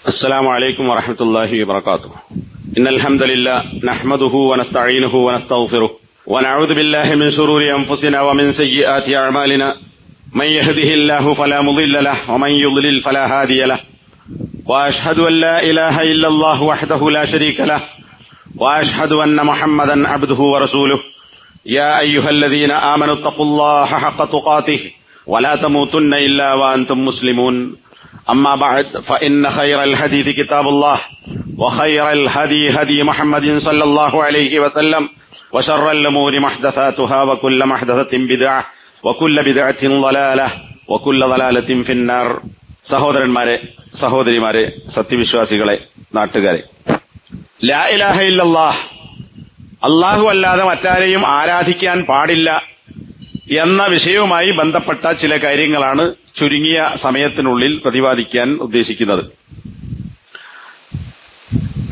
السلام عليكم ورحمة الله وبركاته. إن الحمد لله نحمده ونستعينه ونستغفره ونعوذ بالله من شرور أنفسنا ومن سيئات أعمالنا من يهده الله فلا مضل له ومن يضلل فلا هادي له وأشهد أن لا إله إلا الله وحده لا شريك له وأشهد أن محمدا عبده ورسوله يا أيها الذين آمنوا اتقوا الله حق تقاته ولا تموتن إلا وأنتم مسلمون. أما بعد فإن خير الحديث كتاب الله وخير الهدي هدي محمد صلى الله عليه وسلم وشر الأمور محدثاتها وكل محدثة بدعة وكل بدعة ضلالة وكل ضلالة في النار. സഹോദരന്മാരെ, സഹോദരിമാരെ, സത്യവിശ്വാസികളെ, നാട്ടുകാരെ, ലാ ഇലാഹ ഇല്ലല്ലാഹ്, അല്ലാഹു അല്ലാതെ മറ്റാരെയും ആരാധിക്കാൻ പാടില്ല എന്ന വിഷയവുമായി ബന്ധപ്പെട്ട ചില കാര്യങ്ങളാണ് ചുരുങ്ങിയ സമയത്തിനുള്ളിൽ പ്രതിപാദിക്കാൻ ഉദ്ദേശിക്കുന്നത്.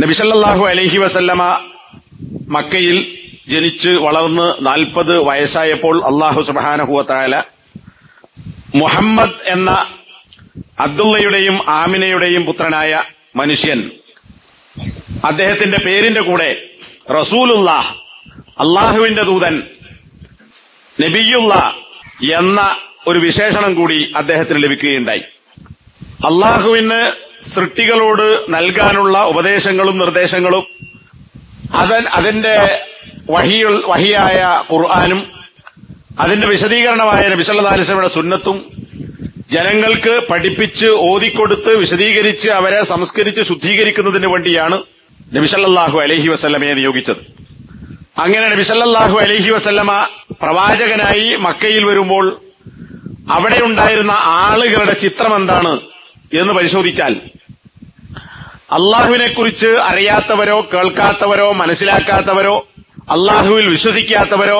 നബി സല്ലല്ലാഹു അലൈഹി വസല്ലമ മക്കയിൽ ജനിച്ച് വളർന്ന് 40 വയസ്സായപ്പോൾ അല്ലാഹു സുബ്ഹാനഹു വ തആല മുഹമ്മദ് എന്ന അബ്ദുള്ളയുടെയും ആമിനയുടെയും പുത്രനായ മനുഷ്യൻ, അദ്ദേഹത്തിന്റെ പേരിന്റെ കൂടെ റസൂലുള്ളാഹ്, അല്ലാഹുവിന്റെ ദൂതൻ, നബിയുള്ള എന്ന ഒരു വിശേഷണം കൂടി അദ്ദേഹത്തിന് ലഭിക്കുകയുണ്ടായി. അള്ളാഹുവിന് സൃഷ്ടികളോട് നൽകാനുള്ള ഉപദേശങ്ങളും നിർദ്ദേശങ്ങളും അതിന്റെ വഹിയായ ഖുർആനും അതിന്റെ വിശദീകരണമായ നബി സല്ലല്ലാഹു അലൈഹി വസല്ലമയുടെ സുന്നത്തും ജനങ്ങൾക്ക് പഠിപ്പിച്ച് ഓതിക്കൊടുത്ത് വിശദീകരിച്ച് അവരെ സംസ്കരിച്ച് ശുദ്ധീകരിക്കുന്നതിന് വേണ്ടിയാണ് നബി സല്ലല്ലാഹു അലൈഹി വസല്ലമയെ നിയോഗിച്ചത്. അങ്ങനെ നബി സല്ലല്ലാഹു അലൈഹി വസല്ലമ പ്രവാചകനായി മക്കയിൽ വരുമ്പോൾ അവിടെ ഉണ്ടായിരുന്ന ആളുകളുടെ ചിത്രം എന്താണ് എന്ന് പരിശോധിച്ചാൽ, അള്ളാഹുവിനെക്കുറിച്ച് അറിയാത്തവരോ കേൾക്കാത്തവരോ മനസ്സിലാക്കാത്തവരോ അള്ളാഹുവിൽ വിശ്വസിക്കാത്തവരോ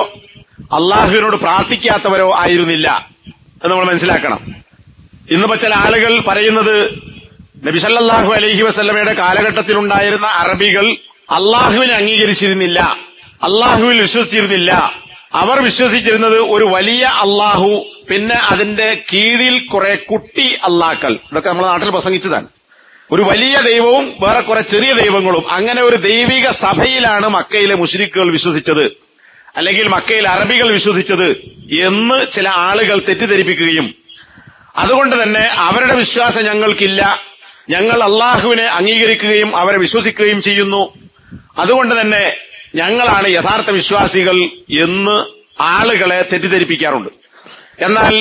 അള്ളാഹുവിനോട് പ്രാർത്ഥിക്കാത്തവരോ ആയിരുന്നില്ല എന്ന് നമ്മൾ മനസ്സിലാക്കണം. ഇന്നിപ്പോ ചില ആളുകൾ പറയുന്നത് നബി സല്ലല്ലാഹു അലൈഹി വസല്ലമയുടെ കാലഘട്ടത്തിലുണ്ടായിരുന്ന അറബികൾ അള്ളാഹുവിനെ അംഗീകരിച്ചിരുന്നില്ല, അള്ളാഹുവിൽ വിശ്വസിച്ചിരുന്നില്ല. അവർ വിശ്വസിച്ചിരുന്നത് ഒരു വലിയ അള്ളാഹു, പിന്നെ അതിന്റെ കീഴിൽ കുറെ കുട്ടി അള്ളാക്കൾ. ഇതൊക്കെ നമ്മുടെ നാട്ടിൽ പ്രസംഗിച്ചതാണ്. ഒരു വലിയ ദൈവവും വേറെ കുറെ ചെറിയ ദൈവങ്ങളും, അങ്ങനെ ഒരു ദൈവിക സഭയിലാണ് മക്കയിലെ മുശ്രിക്കുകൾ വിശ്വസിച്ചത്, അല്ലെങ്കിൽ മക്കയിലെ അറബികൾ വിശ്വസിച്ചത് എന്ന് ചില ആളുകൾ തെറ്റിദ്ധരിപ്പിക്കുകയും അതുകൊണ്ട് തന്നെ അവരുടെ വിശ്വാസം ഞങ്ങൾക്കില്ല, ഞങ്ങൾ അള്ളാഹുവിനെ അംഗീകരിക്കുകയും അവരെ വിശ്വസിക്കുകയും ചെയ്യുന്നു, അതുകൊണ്ട് തന്നെ ഞങ്ങളാണ് യഥാർത്ഥ വിശ്വാസികൾ എന്ന് ആളുകളെ തെറ്റിദ്ധരിപ്പിക്കാറുണ്ട്. എന്നാൽ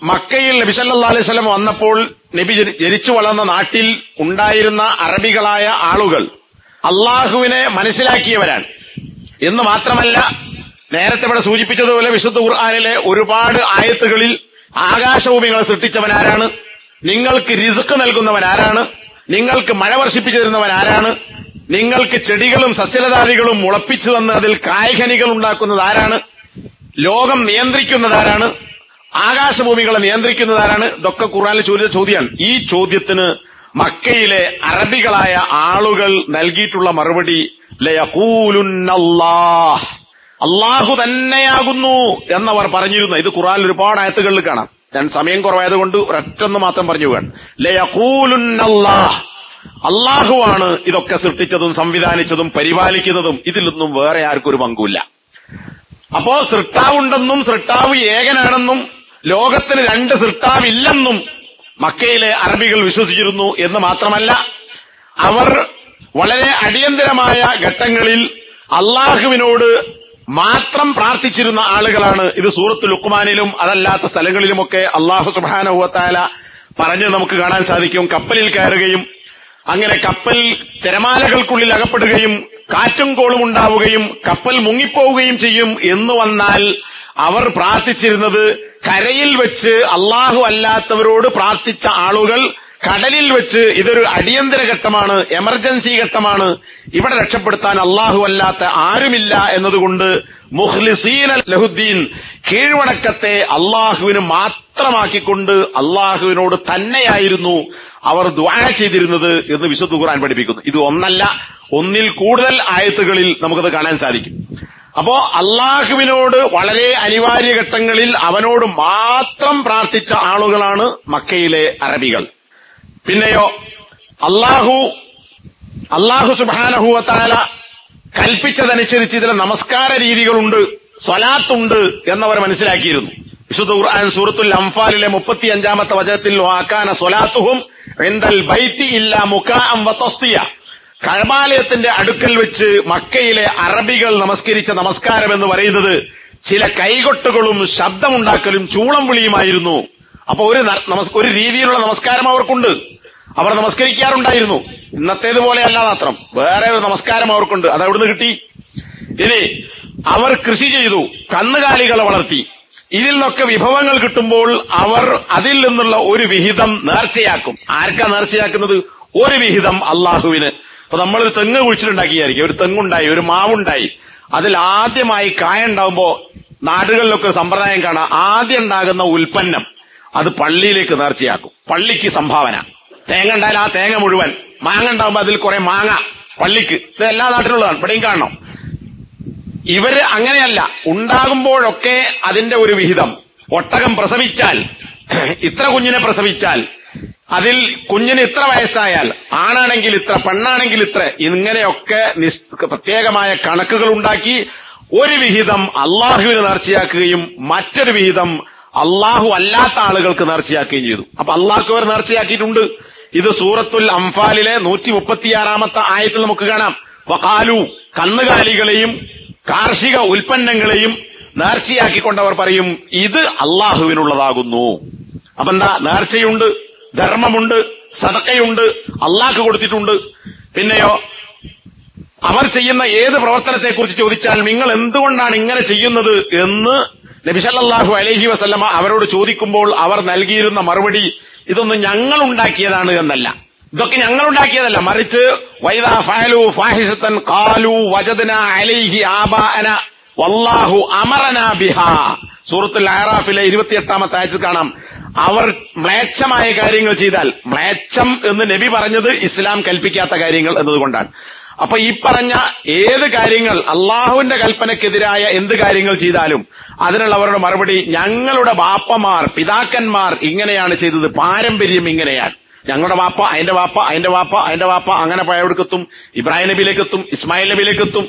മക്കയിൽ നബി സല്ലല്ലാഹു അലൈഹി വസല്ലം വന്നപ്പോൾ നബി ജനിച്ചു വളർന്ന നാട്ടിൽ ഉണ്ടായിരുന്ന അറബികളായ ആളുകൾ അള്ളാഹുവിനെ മനസ്സിലാക്കിയവരാണ് എന്ന് മാത്രമല്ല, നേരത്തെ ഇവിടെ സൂചിപ്പിച്ചതുപോലെ വിശുദ്ധ ഖുർആനിലെ ഒരുപാട് ആയത്തുകളിൽ ആകാശഭൂമികളെ സൃഷ്ടിച്ചവൻ ആരാണ്, നിങ്ങൾക്ക് റിസ്ക് നൽകുന്നവൻ ആരാണ്, നിങ്ങൾക്ക് മഴ വർഷിപ്പിച്ചു തരുന്നവൻ ആരാണ്, നിങ്ങൾക്ക് ചെടികളും സസ്യലതാദികളും മുളപ്പിച്ചു വന്ന് അതിൽ കായ്കനികൾ ഉണ്ടാക്കുന്നത് ആരാണ്, ലോകം നിയന്ത്രിക്കുന്നതാരാണ്, ആകാശഭൂമികളെ നിയന്ത്രിക്കുന്നതാരാണ്, ഇതൊക്കെ ഖുർആനിൽ ചോദിച്ച ചോദ്യമാണ്. ഈ ചോദ്യത്തിന് മക്കയിലെ അറബികളായ ആളുകൾ നൽകിയിട്ടുള്ള മറുപടി ലയഖൂലുന്നല്ലാഹ്, അള്ളാഹു തന്നെയാകുന്നു എന്നവർ പറഞ്ഞിരുന്നു. ഇത് ഖുർആനിൽ ഒരുപാട് ആയത്തുകളിൽ കാണാം. ഞാൻ സമയം കുറവായതുകൊണ്ട് ഒരൊറ്റൊന്ന് മാത്രം പറഞ്ഞു പോകാൻ. ലയഖൂലുന്നല്ലാഹ്, അള്ളാഹുവാണ് ഇതൊക്കെ സൃഷ്ടിച്ചതും സംവിധാനിച്ചതും പരിപാലിക്കുന്നതും, ഇതിലൊന്നും വേറെ ആർക്കും ഒരു പങ്കുമില്ല. അപ്പോ സൃഷ്ടാവുണ്ടെന്നും സൃഷ്ടാവ് ഏകനാണെന്നും ലോകത്തിന് 2 സൃഷ്ടാവില്ലെന്നും മക്കയിലെ അറബികൾ വിശ്വസിച്ചിരുന്നു എന്ന് മാത്രമല്ല, അവർ വളരെ അടിയന്തരമായ ഘട്ടങ്ങളിൽ അള്ളാഹുവിനോട് മാത്രം പ്രാർത്ഥിച്ചിരുന്ന ആളുകളാണ്. ഇത് സൂറത്ത് ലുഖ്മാനിലും അതല്ലാത്ത സ്ഥലങ്ങളിലുമൊക്കെ അള്ളാഹു സുബ്ഹാനഹു വ തആല പറഞ്ഞ് നമുക്ക് കാണാൻ സാധിക്കും. കപ്പലിൽ കയറുകയും അങ്ങനെ കപ്പൽ തിരമാലകൾക്കുള്ളിൽ അകപ്പെടുകയും കാറ്റും കോളും ഉണ്ടാവുകയും കപ്പൽ മുങ്ങിപ്പോവുകയും ചെയ്യും എന്ന് വന്നാൽ അവർ പ്രാർത്ഥിച്ചിരുന്നത് കരയിൽ വെച്ച് അള്ളാഹു അല്ലാത്തവരോട് പ്രാർത്ഥിച്ച ആളുകൾ കടലിൽ വെച്ച് ഇതൊരു അടിയന്തര ഘട്ടമാണ്, എമർജൻസി ഘട്ടമാണ്, ഇവിടെ രക്ഷപ്പെടുത്താൻ അള്ളാഹു അല്ലാത്ത ആരുമില്ല എന്നതുകൊണ്ട് മുഖ്ലിസീന ലഹുദ്ദീൻ, കീഴ്വണക്കത്തെ അള്ളാഹുവിന് മാത്രമാക്കിക്കൊണ്ട് അള്ളാഹുവിനോട് തന്നെയായിരുന്നു അവർ ദുആ ചെയ്തിരുന്നത് എന്ന് വിശുദ്ധ ഖുർആൻ പഠിപ്പിക്കുന്നു. ഇത് ഒന്നല്ല, ഒന്നിൽ കൂടുതൽ ആയത്തുകളിൽ നമുക്കത് കാണാൻ സാധിക്കും. അപ്പോ അള്ളാഹുവിനോട് വളരെ അനിവാര്യ ഘട്ടങ്ങളിൽ അവനോട് മാത്രം പ്രാർത്ഥിച്ച ആളുകളാണ് മക്കയിലെ അറബികൾ. പിന്നെയോ അല്ലാഹു സുബ്ഹാനഹു വ തആല കൽപ്പിച്ചതനുസരിച്ച് ഇതിലെ നമസ്കാര രീതികളുണ്ട്, സ്വലാത്തുണ്ട് എന്നവർ മനസ്സിലാക്കിയിരുന്നു. വിശുദ്ധ ഖുർആൻ സൂറത്തുൽ അംഫാലിലെ 35-ാമത്തെ വചനത്തിൽ വകാന സ്വലാത്തുഹും ഇൻദൽ ബൈത്തി ഇല്ലാ മുകാഅൻ വ തസ്തിയ, കഅബാലയത്തിന്റെ അടുക്കൽ വെച്ച് മക്കയിലെ അറബികൾ നമസ്കരിച്ച നമസ്കാരം എന്ന് പറയുന്നത് ചില കൈകൊട്ടുകളും ശബ്ദമുണ്ടാക്കലും ചൂളം വിളിയുമായിരുന്നു. അപ്പൊ ഒരു രീതിയിലുള്ള നമസ്കാരം അവർക്കുണ്ട്, അവർ നമസ്കരിക്കാറുണ്ടായിരുന്നു. ഇന്നത്തേതുപോലെ അല്ല മാത്രം, വേറെ ഒരു നമസ്കാരം അവർക്കുണ്ട്. അത് എവിടുന്ന് കിട്ടി? ഇനി അവർ കൃഷി ചെയ്തു, കന്നുകാലികളെ വളർത്തി. ഇതിൽ നിന്നൊക്കെ വിഭവങ്ങൾ കിട്ടുമ്പോൾ അവർ അതിൽ നിന്നുള്ള ഒരു വിഹിതം നേർച്ചയാക്കും. ആർക്കാ നേർച്ചയാക്കുന്നത്? ഒരു വിഹിതം അള്ളാഹുവിന്. അപ്പൊ നമ്മളൊരു തെങ്ങ് കുഴിച്ചിട്ടുണ്ടാക്കിയായിരിക്കും, ഒരു തെങ്ങുണ്ടായി, ഒരു മാവുണ്ടായി. അതിൽ ആദ്യമായി കായ ഉണ്ടാവുമ്പോ നാടുകളിലൊക്കെ ഒരു സമ്പ്രദായം കാണാം, ആദ്യം ഉണ്ടാകുന്ന ഉൽപ്പന്നം അത് പള്ളിയിലേക്ക് നേർച്ചയാക്കും, പള്ളിക്ക് സംഭാവന. തേങ്ങ ഉണ്ടായാൽ ആ തേങ്ങ മുഴുവൻ, മാങ്ങ ഉണ്ടാവുമ്പോ അതിൽ കുറെ മാങ്ങ പള്ളിക്ക്. ഇത് എല്ലാ നാട്ടിലുള്ളതാണ്, ഇവിടെയും കാണണം. ഇവര് അങ്ങനെയല്ല, ഉണ്ടാകുമ്പോഴൊക്കെ അതിന്റെ ഒരു വിഹിതം. ഒട്ടകം പ്രസവിച്ചാൽ, ഇത്ര കുഞ്ഞിനെ പ്രസവിച്ചാൽ, അതിൽ കുഞ്ഞിന് ഇത്ര വയസ്സായാൽ, ആണാണെങ്കിൽ ഇത്ര, പെണ്ണാണെങ്കിൽ ഇത്ര, ഇങ്ങനെയൊക്കെ പ്രത്യേകമായ കണക്കുകൾ ഉണ്ടാക്കി ഒരു വിഹിതം അള്ളാഹുവിന് നേർച്ചയാക്കുകയും മറ്റൊരു വിഹിതം അള്ളാഹു അല്ലാത്ത ആളുകൾക്ക് നേർച്ചയാക്കുകയും ചെയ്തു. അപ്പൊ അള്ളാഹു അവർ നേർച്ചയാക്കിയിട്ടുണ്ട്. ഇത് സൂറത്തുൽ അംഫാലിലെ 136-ാമത്തെ ആയത്തിൽ നമുക്ക് കാണാം. വഖാലു, കന്നുകാലികളെയും കാർഷിക ഉൽപ്പന്നങ്ങളെയും നേർച്ചയാക്കിക്കൊണ്ടവർ പറയും ഇത് അള്ളാഹുവിനുള്ളതാകുന്നു. അപ്പൊ എന്താ? നേർച്ചയുണ്ട്, ധർമ്മമുണ്ട്, സദഖയുണ്ട്, അള്ളാഹ് കൊടുത്തിട്ടുണ്ട്. പിന്നെയോ അവർ ചെയ്യുന്ന ഏത് പ്രവർത്തനത്തെക്കുറിച്ച് ചോദിച്ചാൽ നിങ്ങൾ എന്തുകൊണ്ടാണ് ഇങ്ങനെ ചെയ്യുന്നത് എന്ന് നബി സല്ലല്ലാഹു അലൈഹി വസല്ലമ അവരോട് ചോദിക്കുമ്പോൾ അവർ നൽകിയിരുന്ന മറുപടി ഇതൊന്നും ഞങ്ങൾ ഉണ്ടാക്കിയതാണ് എന്നല്ല, ഇതൊക്കെ ഞങ്ങൾ ഉണ്ടാക്കിയതല്ല, മറിച്ച് വൈദാ ഫഅലു ഫാഹിഷതൻ ഖാലു വജദ്നാ അലൈഹി ആബാഅന വല്ലാഹു അമറനാ ബിഹാ. സൂറത്തുൽ അഅറാഫിലെ 28-ാമത്തെ ആയത്തിൽ കാണാം. അവർ മ്ലേച്ഛമായ കാര്യങ്ങൾ ചെയ്താൽ, മ്ലേച്ഛം എന്ന് നബി പറഞ്ഞത് ഇസ്ലാം കൽപ്പിക്കാത്ത കാര്യങ്ങൾ എന്നതുകൊണ്ടാണ്. അപ്പൊ ഈ പറഞ്ഞ ഏത് കാര്യങ്ങൾ, അള്ളാഹുവിന്റെ കൽപ്പനക്കെതിരായ എന്ത് കാര്യങ്ങൾ ചെയ്താലും അതിനുള്ളവരുടെ മറുപടി ഞങ്ങളുടെ ബാപ്പമാർ, പിതാക്കന്മാർ ഇങ്ങനെയാണ് ചെയ്തത്, പാരമ്പര്യം ഇങ്ങനെയാണ്. ഞങ്ങളുടെ വാപ്പ, അതിന്റെ വാപ്പ, അതിന്റെ വാപ്പ, അതിന്റെ വാപ്പ, അങ്ങനെ പഴയെടുക്കെത്തും, ഇബ്രാഹിം നബിയിലേക്കെത്തും, ഇസ്മായിൽ നബിയിലേക്കെത്തും.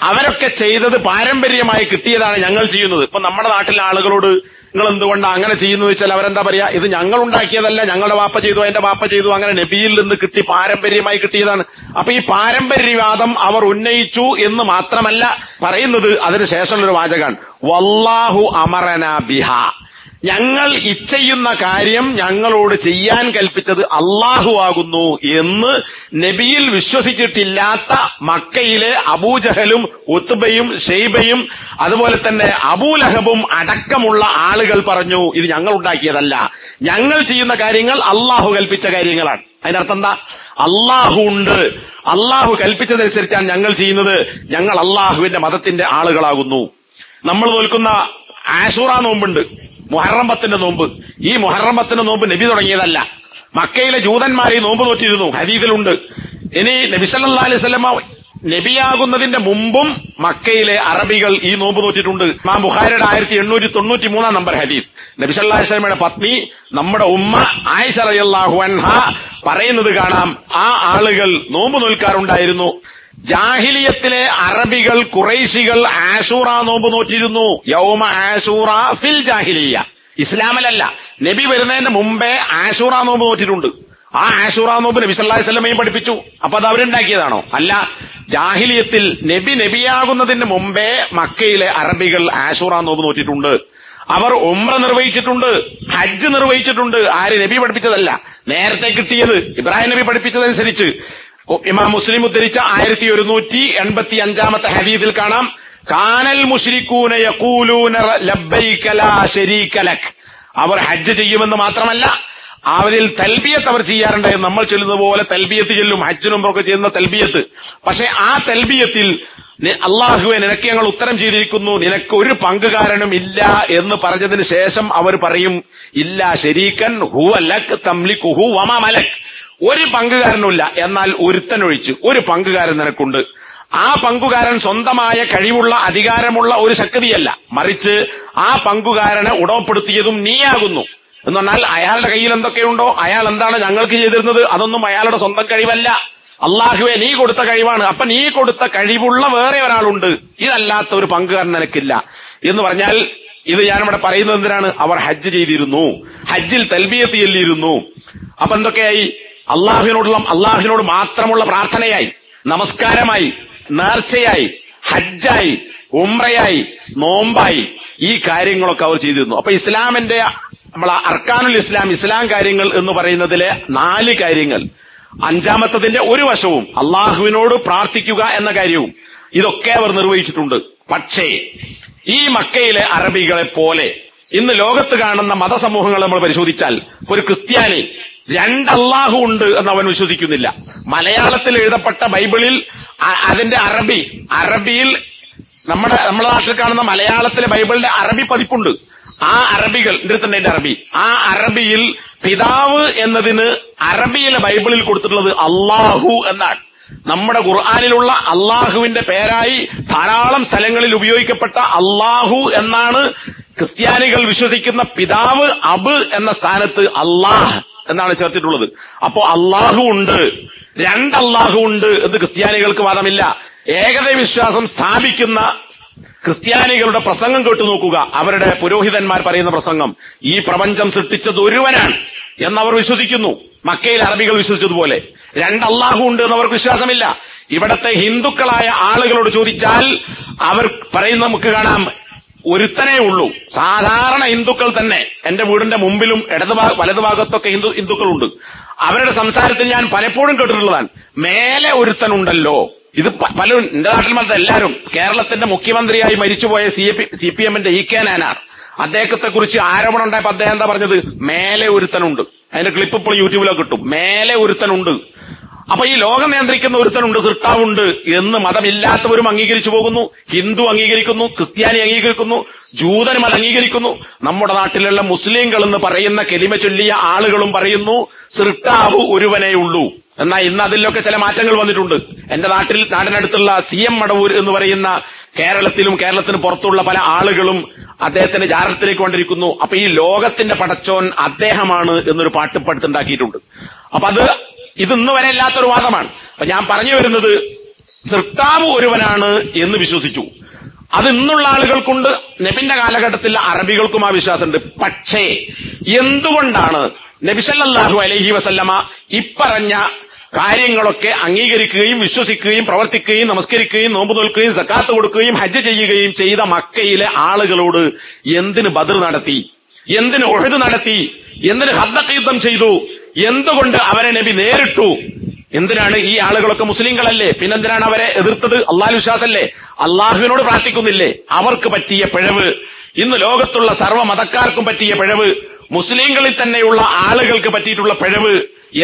അവരൊക്കെ ചെയ്തത് പാരമ്പര്യമായി കിട്ടിയതാണ് ഞങ്ങൾ ചെയ്യുന്നത്. ഇപ്പൊ നമ്മുടെ നാട്ടിലെ ആളുകളോട് നിങ്ങൾ എന്തുകൊണ്ടാണ് അങ്ങനെ ചെയ്യുന്നു വെച്ചാൽ അവരെന്താ പറയാ? ഇത് ഞങ്ങൾ ഉണ്ടാക്കിയതല്ല, ഞങ്ങളുടെ വാപ്പ ചെയ്തു, അതിന്റെ വാപ്പ ചെയ്തു, അങ്ങനെ നബിയിൽ നിന്ന് കിട്ടി, പാരമ്പര്യമായി കിട്ടിയതാണ്. അപ്പൊ ഈ പാരമ്പര്യവാദം അവർ ഉന്നയിച്ചു എന്ന് മാത്രമല്ല പറയുന്നത്, അതിനുശേഷമുള്ളൊരു വാചകമാണ് വല്ലാഹു അമറനാ ബിഹാ. ഞങ്ങൾ ഇച്ഛയുന്ന കാര്യം ഞങ്ങളോട് ചെയ്യാൻ കൽപ്പിച്ചത് അള്ളാഹു ആകുന്നു എന്ന് നബിയിൽ വിശ്വസിച്ചിട്ടില്ലാത്ത മക്കയിലെ അബൂജഹലും ഉത്ബയും ഷെയ്ബയും അതുപോലെ തന്നെ അബൂലഹബും അടക്കമുള്ള ആളുകൾ പറഞ്ഞു ഇത് ഞങ്ങൾ ഉണ്ടാക്കിയതല്ല, ഞങ്ങൾ ചെയ്യുന്ന കാര്യങ്ങൾ അള്ളാഹു കൽപ്പിച്ച കാര്യങ്ങളാണ്. അതിനർത്ഥം എന്താ? അള്ളാഹു ഉണ്ട്, അള്ളാഹു കൽപ്പിച്ചതനുസരിച്ചാണ് ഞങ്ങൾ ചെയ്യുന്നത്, ഞങ്ങൾ അള്ളാഹുവിന്റെ മതത്തിന്റെ ആളുകളാകുന്നു. നമ്മൾ നോൽക്കുന്ന ആശൂറ നോമ്പുണ്ട്, മുഹറം 10 നോമ്പ്. ഈ മുഹറം 10 നോമ്പ് നബി തുടങ്ങിയതല്ല, മക്കയിലെ ജൂതന്മാർ ഈ നോമ്പ് നോറ്റിരുന്നു, ഹദീസിലുണ്ട്. ഇനി നബി സല്ലല്ലാഹു അലൈഹി വസല്ലമ നബിയാകുന്നതിന്റെ മുമ്പും മക്കയിലെ അറബികൾ ഈ നോമ്പ് നോറ്റിട്ടുണ്ട്. ഇമാം ബുഖാരിയുടെ 1893 നമ്പർ ഹദീസ്. നബി സല്ലല്ലാഹു അലൈഹി വസല്ലമയുടെ പത്നി നമ്മുടെ ഉമ്മ ആയിഷ റളിയല്ലാഹു അൻഹ പറയുന്നത് കാണാം, ആ ആളുകൾ നോമ്പ് നോൽക്കാറുണ്ടായിരുന്നു. ജാഹിലിയത്തിലെ അറബികൾ, ഖുറൈശികൾ ആശൂറ നോമ്പ് നോറ്റിരുന്നു. യൗമ ആശൂറ ഫിൽ ജാഹിലിയ. ഇസ്ലാമിലല്ല, നബി വരുന്നതിന് മുമ്പേ ആശൂറ നോമ്പ് നോറ്റിട്ടുണ്ട്. ആ ആശൂറ നോമ്പ് നബി സല്ലല്ലാഹു അലൈഹി വസല്ലമയും പഠിപ്പിച്ചു. അപ്പൊ അത് അവരുണ്ടാക്കിയതാണോ? അല്ല. ജാഹിലിയത്തിൽ നബിയാകുന്നതിന് മുമ്പേ മക്കയിലെ അറബികൾ ആശൂറ നോമ്പ് നോറ്റിട്ടുണ്ട്. അവർ ഉംറ നിർവഹിച്ചിട്ടുണ്ട്, ഹജ്ജ് നിർവഹിച്ചിട്ടുണ്ട്. ആര്? നബി പഠിപ്പിച്ചതല്ല, നേരത്തെ കിട്ടിയത് ഇബ്രാഹിം നബി പഠിപ്പിച്ചതനുസരിച്ച്. ഇമാം മുസ്ലിം ഉദ്ധരിച്ച 1185-ാമത്തെ ഹദീസിൽ കാണാം, കാനൽ മുശ്രിക്കൂന യഖൂലൂന ലബ്ബൈക ലാ ശരീക ലക്. അവർ ഹജ്ജ് ചെയ്യുമെന്ന് മാത്രമല്ല അതിൽ തൽബിയത്ത് അവർ ചെയ്യാറുണ്ട്. നമ്മൾ ചൊല്ലുന്ന പോലെ തൽബിയത്ത് ചൊല്ലും, ഹജ്ജിനും ഒക്കെ ചെയ്യുന്ന തൽബിയത്ത്. പക്ഷെ ആ തൽബിയത്തിൽ അള്ളാഹുവെ നിനക്ക് ഞങ്ങൾ ഉത്തരം ചെയ്തിരിക്കുന്നു, നിനക്ക് ഒരു പങ്കുകാരനും ഇല്ല എന്ന് പറഞ്ഞതിന് ശേഷം അവർ പറയും ഇല്ലാ ശരീക്കൻ ഹുവ ലക് തംലികുഹു വമാ മലക്. ഒരു പങ്കുകാരനുമില്ല, എന്നാൽ ഒരുത്തനൊഴിച്ച് ഒരു പങ്കുകാരൻ നിനക്കുണ്ട്. ആ പങ്കുകാരൻ സ്വന്തമായ കഴിവുള്ള അധികാരമുള്ള ഒരു ശക്തിയല്ല, മറിച്ച് ആ പങ്കുകാരനെ ഉടമപ്പെടുത്തിയതും നീയാകുന്നു. എന്ന് പറഞ്ഞാൽ അയാളുടെ കയ്യിൽ എന്തൊക്കെയുണ്ടോ, അയാൾ എന്താണ് ഞങ്ങൾക്ക് ചെയ്തിരുന്നത്, അതൊന്നും അയാളുടെ സ്വന്തം കഴിവല്ല, അള്ളാഹുവെ നീ കൊടുത്ത കഴിവാണ്. അപ്പൊ നീ കൊടുത്ത കഴിവുള്ള വേറെ ഒരാളുണ്ട്, ഇതല്ലാത്ത ഒരു പങ്കുകാരൻ നിനക്കില്ല എന്ന് പറഞ്ഞാൽ, ഇത് ഞാനിവിടെ പറയുന്നത് എന്തിനാണ്? അവർ ഹജ്ജ് ചെയ്തിരുന്നു, ഹജ്ജിൽ തൽബിയത്ത് ചൊല്ലിയിരുന്നു. അപ്പൊ എന്തൊക്കെയായി? അള്ളാഹുവിനോട് മാത്രമുള്ള പ്രാർത്ഥനയായി, നമസ്കാരമായി, നേർച്ചയായി, ഹജ്ജായി, ഉംറയായി, നോമ്പായി, ഈ കാര്യങ്ങളൊക്കെ അവർ ചെയ്തിരുന്നു. അപ്പൊ ഇസ്ലാമിന്റെ നമ്മളെ അർക്കാനുൽ ഇസ്ലാം കാര്യങ്ങൾ എന്ന് പറയുന്നതിലെ 4 കാര്യങ്ങൾ, അഞ്ചാമത്തതിന്റെ ഒരു വശവും അള്ളാഹുവിനോട് പ്രാർത്ഥിക്കുക എന്ന കാര്യവും ഇതൊക്കെ അവർ നിർവഹിച്ചിട്ടുണ്ട്. പക്ഷേ ഈ മക്കയിലെ അറബികളെ പോലെ ഇന്ന് ലോകത്ത് കാണുന്ന മതസമൂഹങ്ങൾ നമ്മൾ പരിശോധിച്ചാൽ, ഒരു ക്രിസ്ത്യാനി 2 അള്ളാഹു ഉണ്ട് എന്ന് അവൻ വിശ്വസിക്കുന്നില്ല. മലയാളത്തിൽ എഴുതപ്പെട്ട ബൈബിളിൽ അതിന്റെ അറബിയിൽ നമ്മുടെ നാട്ടിൽ കാണുന്ന മലയാളത്തിലെ ബൈബിളിന്റെ അറബി പതിപ്പുണ്ട്. ആ അറബികൾ ആ അറബിയിൽ പിതാവ് എന്നതിന് അറബിയിലെ ബൈബിളിൽ കൊടുത്തിട്ടുള്ളത് അള്ളാഹു എന്നാണ്. നമ്മുടെ ഖുർആനിലുള്ള അള്ളാഹുവിന്റെ പേരായി ധാരാളം സ്ഥലങ്ങളിൽ ഉപയോഗിക്കപ്പെട്ട അള്ളാഹു എന്നാണ് ക്രിസ്ത്യാനികൾ വിശ്വസിക്കുന്ന പിതാവ് അബ് എന്ന സ്ഥാനത്ത് അള്ളാഹ് എന്നാണ് ചേർത്തിട്ടുള്ളത്. അപ്പോ അള്ളാഹു ഉണ്ട്, 2 അള്ളാഹു ഉണ്ട് എന്ന് ക്രിസ്ത്യാനികൾക്ക് വാദമില്ല. ഏകദൈവ വിശ്വാസം സ്ഥാപിക്കുന്ന ക്രിസ്ത്യാനികളുടെ പ്രസംഗം കേട്ടു നോക്കുക, അവരുടെ പുരോഹിതന്മാർ പറയുന്ന പ്രസംഗം. ഈ പ്രപഞ്ചം സൃഷ്ടിച്ചത് ഒരുവനാണ് എന്നവർ വിശ്വസിക്കുന്നു, മക്കയിൽ അറബികൾ വിശ്വസിച്ചതുപോലെ. 2 അള്ളാഹു ഉണ്ട് എന്നവർക്ക് വിശ്വാസമില്ല. ഇവിടത്തെ ഹിന്ദുക്കളായ ആളുകളോട് ചോദിച്ചാൽ അവർ പറയുന്ന നമുക്ക് കാണാം, ഒരുത്തനേ ഉള്ളൂ. സാധാരണ ഹിന്ദുക്കൾ തന്നെ, എന്റെ വീടിന്റെ മുമ്പിലും വലതുഭാഗത്തൊക്കെ ഹിന്ദുക്കളുണ്ട്. അവരുടെ സംസാരത്തിൽ ഞാൻ പലപ്പോഴും കേട്ടിട്ടുള്ളതാണ്, മേലെ ഒരുത്തനുണ്ടല്ലോ. ഇത് പലരും എന്റെ നാട്ടിൽ മാത്രം എല്ലാവരും, കേരളത്തിന്റെ മുഖ്യമന്ത്രിയായി മരിച്ചുപോയ CPM-ന്റെ EK നായനാർ, അദ്ദേഹത്തെ കുറിച്ച് ആരോപണം ഉണ്ടായപ്പോ അദ്ദേഹം എന്താ പറഞ്ഞത്? മേലെ ഒരുത്തനുണ്ട്. അതിന്റെ ക്ലിപ്പ് ഇപ്പോൾ യൂട്യൂബിലൊക്കെ കിട്ടും. മേലെ ഒരുത്തനുണ്ട്. അപ്പൊ ഈ ലോകം നിയന്ത്രിക്കുന്ന ഒരുത്തനുണ്ട്, സൃഷ്ടാവുണ്ട് എന്ന് മതമില്ലാത്തവരും അംഗീകരിച്ചു പോകുന്നു. ഹിന്ദു അംഗീകരിക്കുന്നു, ക്രിസ്ത്യാനി അംഗീകരിക്കുന്നു, ജൂതനും അത് അംഗീകരിക്കുന്നു. നമ്മുടെ നാട്ടിലുള്ള മുസ്ലിങ്ങൾ എന്ന് പറയുന്ന കെലിമ ചൊല്ലിയ ആളുകളും പറയുന്നു സൃഷ്ടാവ് ഒരുവനേ ഉള്ളൂ. എന്നാൽ ഇന്ന് അതിലൊക്കെ ചില മാറ്റങ്ങൾ വന്നിട്ടുണ്ട്. എന്റെ നാടിനടുത്തുള്ള CM മടവൂർ എന്ന് പറയുന്ന കേരളത്തിന് പുറത്തുള്ള പല ആളുകളും അദ്ദേഹത്തിന്റെ ജാരത്തിലേക്ക് കൊണ്ടിരിക്കുന്നു. അപ്പൊ ഈ ലോകത്തിന്റെ പടച്ചോൻ അദ്ദേഹമാണ് എന്നൊരു പാട്ടുപടുത്തുണ്ടാക്കിയിട്ടുണ്ട്. അപ്പൊ ഇന്ന് വരെ ഇല്ലാത്തൊരു വാദമാണ്. അപ്പൊ ഞാൻ പറഞ്ഞു വരുന്നത്, സൃഷ്ടാവ് ഒരുവനാണ് എന്ന് വിശ്വസിച്ചു. അത് ഇന്നുള്ള ആളുകൾക്കുണ്ട്, നബിന്റെ കാലഘട്ടത്തിൽ അറബികൾക്കും ആ വിശ്വാസമുണ്ട്. പക്ഷേ എന്തുകൊണ്ടാണ് നബി സല്ലല്ലാഹു അലൈഹി വസല്ലമ ഇപ്പറഞ്ഞ കാര്യങ്ങളൊക്കെ അംഗീകരിക്കുകയും വിശ്വസിക്കുകയും പ്രവർത്തിക്കുകയും നമസ്കരിക്കുകയും നോമ്പ് നോൽക്കുകയും സക്കാത്ത് കൊടുക്കുകയും ഹജ്ജ് ചെയ്യുകയും ചെയ്ത മക്കയിലെ ആളുകളോട് എന്തിന് ബദർ നടത്തി, എന്തിന് ഉഹദ് നടത്തി, എന്തിന് ഖന്ദഖ് യുദ്ധം ചെയ്തു, എന്തുകൊണ്ട് അവരെ നബി നേരിട്ടു? എന്തിനാണ്? ഈ ആളുകളൊക്കെ മുസ്ലിങ്ങളല്ലേ, പിന്നെന്തിനാണ് അവരെ എതിർത്തത്? അള്ളാഹു വിശ്വാസല്ലേ, അള്ളാഹുവിനോട് പ്രാർത്ഥിക്കുന്നില്ലേ? അവർക്ക് പറ്റിയ പിഴവ്, ഇന്ന് ലോകത്തുള്ള സർവ്വ മതക്കാർക്കും പറ്റിയ പിഴവ്, മുസ്ലിങ്ങളിൽ തന്നെയുള്ള ആളുകൾക്ക് പറ്റിയിട്ടുള്ള പിഴവ്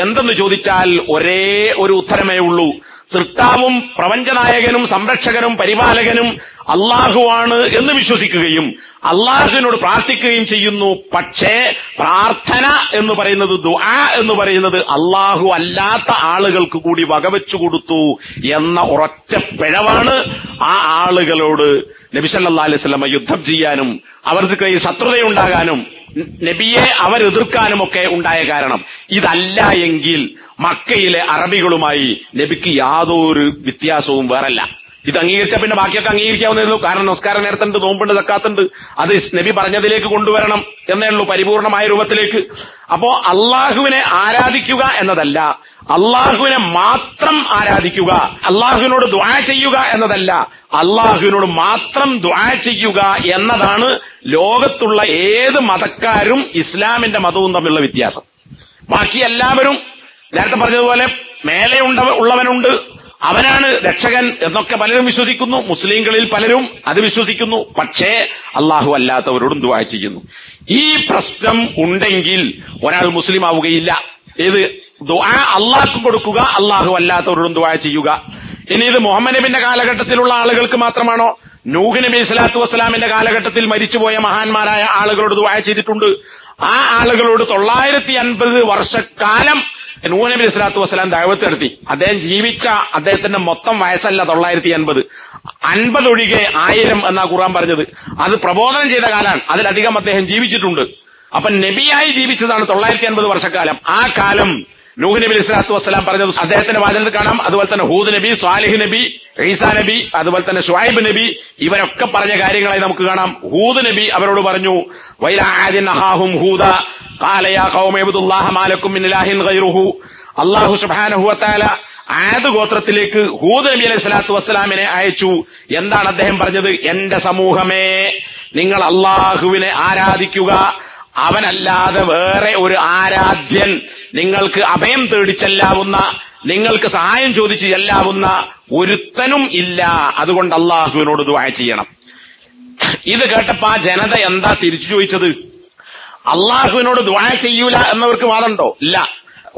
എന്തെന്ന് ചോദിച്ചാൽ ഒരേ ഒരു ഉത്തരമേ ഉള്ളൂ. സൃഷ്ടാവും പ്രപഞ്ചനായകനും സംരക്ഷകനും പരിപാലകനും അള്ളാഹുവാണ് എന്ന് വിശ്വസിക്കുകയും അള്ളാഹുവിനോട് പ്രാർത്ഥിക്കുകയും ചെയ്യുന്നു. പക്ഷേ പ്രാർത്ഥന എന്ന് പറയുന്നത്, ദുആ എന്ന് പറയുന്നത് അള്ളാഹു അല്ലാത്ത ആളുകൾക്ക് കൂടി വകവെച്ചു കൊടുത്തു എന്ന ഒരൊറ്റ പിഴവാണ് ആ ആളുകളോട് നബി സല്ലല്ലാഹു അലൈഹി വസല്ലം യുദ്ധം ചെയ്യാനും അവർക്ക് ശത്രുതയുണ്ടാകാനും നബിയെ അവരെതിർക്കാനുമൊക്കെ ഉണ്ടായ കാരണം. ഇതല്ല എങ്കിൽ മക്കയിലെ അറബികളുമായി നബിക്ക് യാതൊരു വ്യത്യാസവും വേറല്ല. ഇത് അംഗീകരിച്ച പിന്നെ ബാക്കിയൊക്കെ അംഗീകരിക്കാവുന്നേ ഉള്ളൂ. കാരണം നമസ്കാരം നേരത്തുണ്ട്, നോമ്പുണ്ട്, സക്കാത്തുണ്ട്. അത് നബി പറഞ്ഞതിലേക്ക് കൊണ്ടുവരണം എന്നേ ഉള്ളൂ, പരിപൂർണമായ രൂപത്തിലേക്ക്. അപ്പോ അള്ളാഹുവിനെ ആരാധിക്കുക എന്നതല്ല, അള്ളാഹുവിനെ മാത്രം ആരാധിക്കുക, അള്ളാഹുവിനോട് ദുആ ചെയ്യുക എന്നതല്ല, അള്ളാഹുവിനോട് മാത്രം ദുആ ചെയ്യുക എന്നതാണ് ലോകത്തുള്ള ഏത് മതക്കാരും ഇസ്ലാമിന്റെ മതവും തമ്മിലുള്ള വ്യത്യാസം. ബാക്കി എല്ലാവരും നേരത്തെ പറഞ്ഞതുപോലെ മേലെ ഉള്ളവനുണ്ട്, അവനാണ് രക്ഷകൻ എന്നൊക്കെ പലരും വിശ്വസിക്കുന്നു. മുസ്ലിങ്ങളിൽ പലരും അത് വിശ്വസിക്കുന്നു. പക്ഷേ അള്ളാഹു അല്ലാത്തവരോടും ദുആ ചെയ്യുന്നു. ഈ പ്രശ്നം ഉണ്ടെങ്കിൽ ഒരാൾ മുസ്ലിം ആവുകയില്ല. ഏത് ദുആ അള്ളാഹ്ക്ക് കൊടുക്കുക, അള്ളാഹു അല്ലാത്തവരോടും ദുആ ചെയ്യുക. ഇനി ഇത് മുഹമ്മദ് നബിന്റെ കാലഘട്ടത്തിലുള്ള ആളുകൾക്ക് മാത്രമാണോ? നൂഹ് നബി സ്വല്ലല്ലാഹു അലൈഹി വസല്ലമിന്റെ കാലഘട്ടത്തിൽ മരിച്ചുപോയ മഹാന്മാരായ ആളുകളോട് ദുആ ചെയ്തിട്ടുണ്ട്. ആ ആളുകളോട് 950 വർഷക്കാലം നൂഹ് നബി സ്വല്ലല്ലാഹു അലൈഹി വസല്ലം ദഅവത്ത് നടത്തി. അദ്ദേഹം ജീവിച്ച അദ്ദേഹത്തിന്റെ മൊത്തം വയസ്സല്ല 950, 50 ഒഴികെ 1000 എന്നാ ഖുർആൻ പറഞ്ഞത്. അത് പ്രബോധനം ചെയ്ത കാലാണ്. അതിലധികം അദ്ദേഹം ജീവിച്ചിട്ടുണ്ട്. അപ്പൊ നബിയായി ജീവിച്ചതാണ് 950 വർഷക്കാലം. ആ കാലം നൂഹ് നബി അലൈഹി സ്വലാത്തു വസ്സലാം പറഞ്ഞത് അദ്ദേഹത്തിന്റെ വാചനത്തിൽ കാണാം. അതുപോലെ തന്നെ ഹൂദ് നബി, സ്വാലിഹ് നബി, ഈസാ നബി, അതുപോലെ തന്നെ ശുഐബ് നബി, ഇവരൊക്കെ പറഞ്ഞ കാര്യങ്ങളായി നമുക്ക് കാണാം. ഹൂദ് നബി അവരോട് പറഞ്ഞു, വൈല ആദിൻ അഖാഹും ഹൂദ ഖാല യാ ഖൗമി ഇബ്ദുല്ലാഹ മാ ലക്കും മിൻ ഇലാഹിൻ ഗൈറുഹു. അല്ലാഹു സുബ്ഹാനഹു വ തആല ആദ് ഗോത്രത്തിലേക്ക് ഹൂദ് നബി അലൈഹി സ്വലാത്തു വസ്സലാമിനെ അയച്ചു. എന്താണ് അദ്ദേഹം പറഞ്ഞത്? എന്റെ സമൂഹമേ, നിങ്ങൾ അള്ളാഹുവിനെ ആരാധിക്കുക, അവനല്ലാതെ വേറെ ഒരു ആരാധ്യൻ, നിങ്ങൾക്ക് അഭയം തേടി ചെല്ലാവുന്ന, നിങ്ങൾക്ക് സഹായം ചോദിച്ച് ചെല്ലാവുന്ന ഒരുത്തനും ഇല്ല. അതുകൊണ്ട് അള്ളാഹുവിനോട് ദുആ ചെയ്യണം. ഇത് കേട്ടപ്പോ ആ ജനത എന്താ തിരിച്ചു ചോദിച്ചത്? അള്ളാഹുവിനോട് ദുആ ചെയ്യൂല എന്നവർക്ക് വാദമുണ്ടോ? ഇല്ല.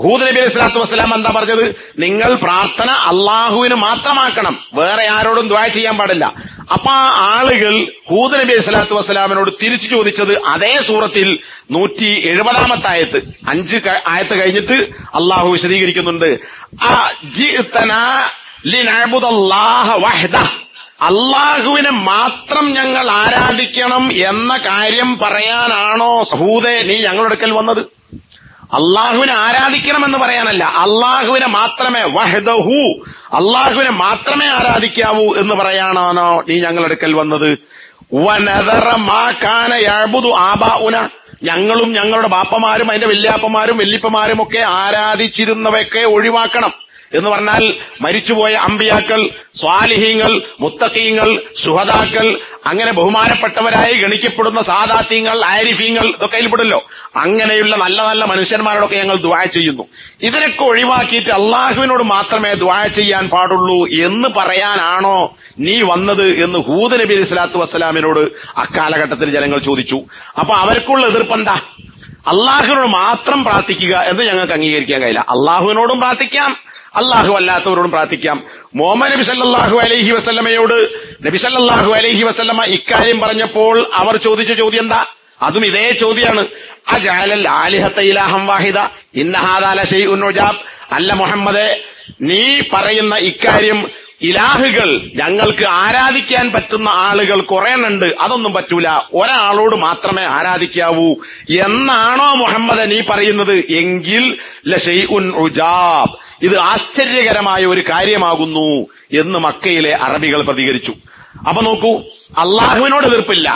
ഹൂദ് നബി അലൈഹി സ്വലാത്തു വസ്സലാം എന്താ പറഞ്ഞത്? നിങ്ങൾ പ്രാർത്ഥന അള്ളാഹുവിന് മാത്രമാക്കണം, വേറെ ആരോടും ദുആ ചെയ്യാൻ പാടില്ല. അപ്പൊ ആ ആളുകൾ ഹൂദ് നബി അലൈഹി സ്വലാത്തു വസ്സലാമിനോട് തിരിച്ചു ചോദിച്ചത് അതേ സൂറത്തിൽ 170 ആയത്ത്, 5 ആയത്ത് കഴിഞ്ഞിട്ട് അള്ളാഹു വിശദീകരിക്കുന്നുണ്ട്. അള്ളാഹുവിനെ മാത്രം ഞങ്ങൾ ആരാധിക്കണം എന്ന കാര്യം പറയാനാണോ ഹൂദേ നീ ഞങ്ങളുടെ അടുക്കൽ വന്നത്? അള്ളാഹുവിനെ ആരാധിക്കണമെന്ന് പറയാനല്ല, അള്ളാഹുവിനെ മാത്രമേ, വഹ്ദഹു, അള്ളാഹുവിനെ മാത്രമേ ആരാധിക്കാവൂ എന്ന് പറയാനാണോ നീ ഞങ്ങളുടെ അടുക്കൽ വന്നത്? വനദറ മാ കാന യഅ്ബുദു ആബാഉന, ഞങ്ങളും ഞങ്ങളുടെ ബാപ്പമാരും അതിന്റെ വല്യാപ്പമാരും വല്ലിപ്പമാരും ഒക്കെ ആരാധിച്ചിരുന്നവയൊക്കെ ഒഴിവാക്കണം എന്ന് പറഞ്ഞാൽ മരിച്ചുപോയ അമ്പിയാക്കൾ, സ്വാലിഹീങ്ങൾ, മുത്തഖീങ്ങൾ, ശുഹദാക്കൾ, അങ്ങനെ ബഹുമാനപ്പെട്ടവരായി ഗണിക്കപ്പെടുന്ന സാദാത്യങ്ങൾ, ആരിഫീങ്ങൾ, ഇതൊക്കെ അതിൽപ്പെടല്ലോ. അങ്ങനെയുള്ള നല്ല നല്ല മനുഷ്യന്മാരോടൊക്കെ ഞങ്ങൾ ദുആ ചെയ്യുന്നു. ഇതിനൊക്കെ ഒഴിവാക്കിയിട്ട് അള്ളാഹുവിനോട് മാത്രമേ ദുആ ചെയ്യാൻ പാടുള്ളൂ എന്ന് പറയാനാണോ നീ വന്നത് എന്ന് ഹൂദ് നബി അലൈഹി സ്വലാത്തു വസ്സലാമിനോട് അക്കാലഘട്ടത്തിൽ ജനങ്ങൾ ചോദിച്ചു. അപ്പൊ അവർക്കുള്ള എതിർപ്പെന്താ? അള്ളാഹുവിനോട് മാത്രം പ്രാർത്ഥിക്കുക എന്ന് ഞങ്ങൾക്ക് അംഗീകരിക്കാൻ കഴിയില്ല. അള്ളാഹുവിനോടും പ്രാർത്ഥിക്കാം, അള്ളാഹു അല്ലാത്തവരോടും പ്രാർത്ഥിക്കാം. മുഹമ്മദ് നബി സല്ലല്ലാഹു അലൈഹി വസല്ലമയോട് നബി സല്ലല്ലാഹു അലൈഹി വസല്ലമ ഇക്കാര്യം പറഞ്ഞപ്പോൾ അവർ ചോദിച്ച ചോദ്യം എന്താ? അതും ഇതേ ചോദ്യമാണ്. അജഅലൽ ആലിഹത ഇലാഹം വാഹിദ ഇന്ന ഹാദാ ലശൈഉൻ ഉജാബ്. അല്ല മുഹമ്മദേ, നീ പറയുന്ന ഇക്കാര്യം ഇലാഹുകൾ, ഞങ്ങൾക്ക് ആരാധിക്കാൻ പറ്റുന്ന ആളുകൾ കുറേണ്ണുണ്ട്, അതൊന്നും പറ്റൂല, ഒരാളോട് മാത്രമേ ആരാധിക്കാവൂ എന്നാണോ മുഹമ്മദ് നീ പറയുന്നത്? എങ്കിൽ ലശൈഉൻ ഉജാബ്, ഇത് ആശ്ചര്യകരമായ ഒരു കാര്യമാകുന്നു എന്ന് മക്കയിലെ അറബികൾ പ്രതികരിച്ചു. അപ്പൊ നോക്കൂ, അള്ളാഹുവിനോട് എതിർപ്പില്ല,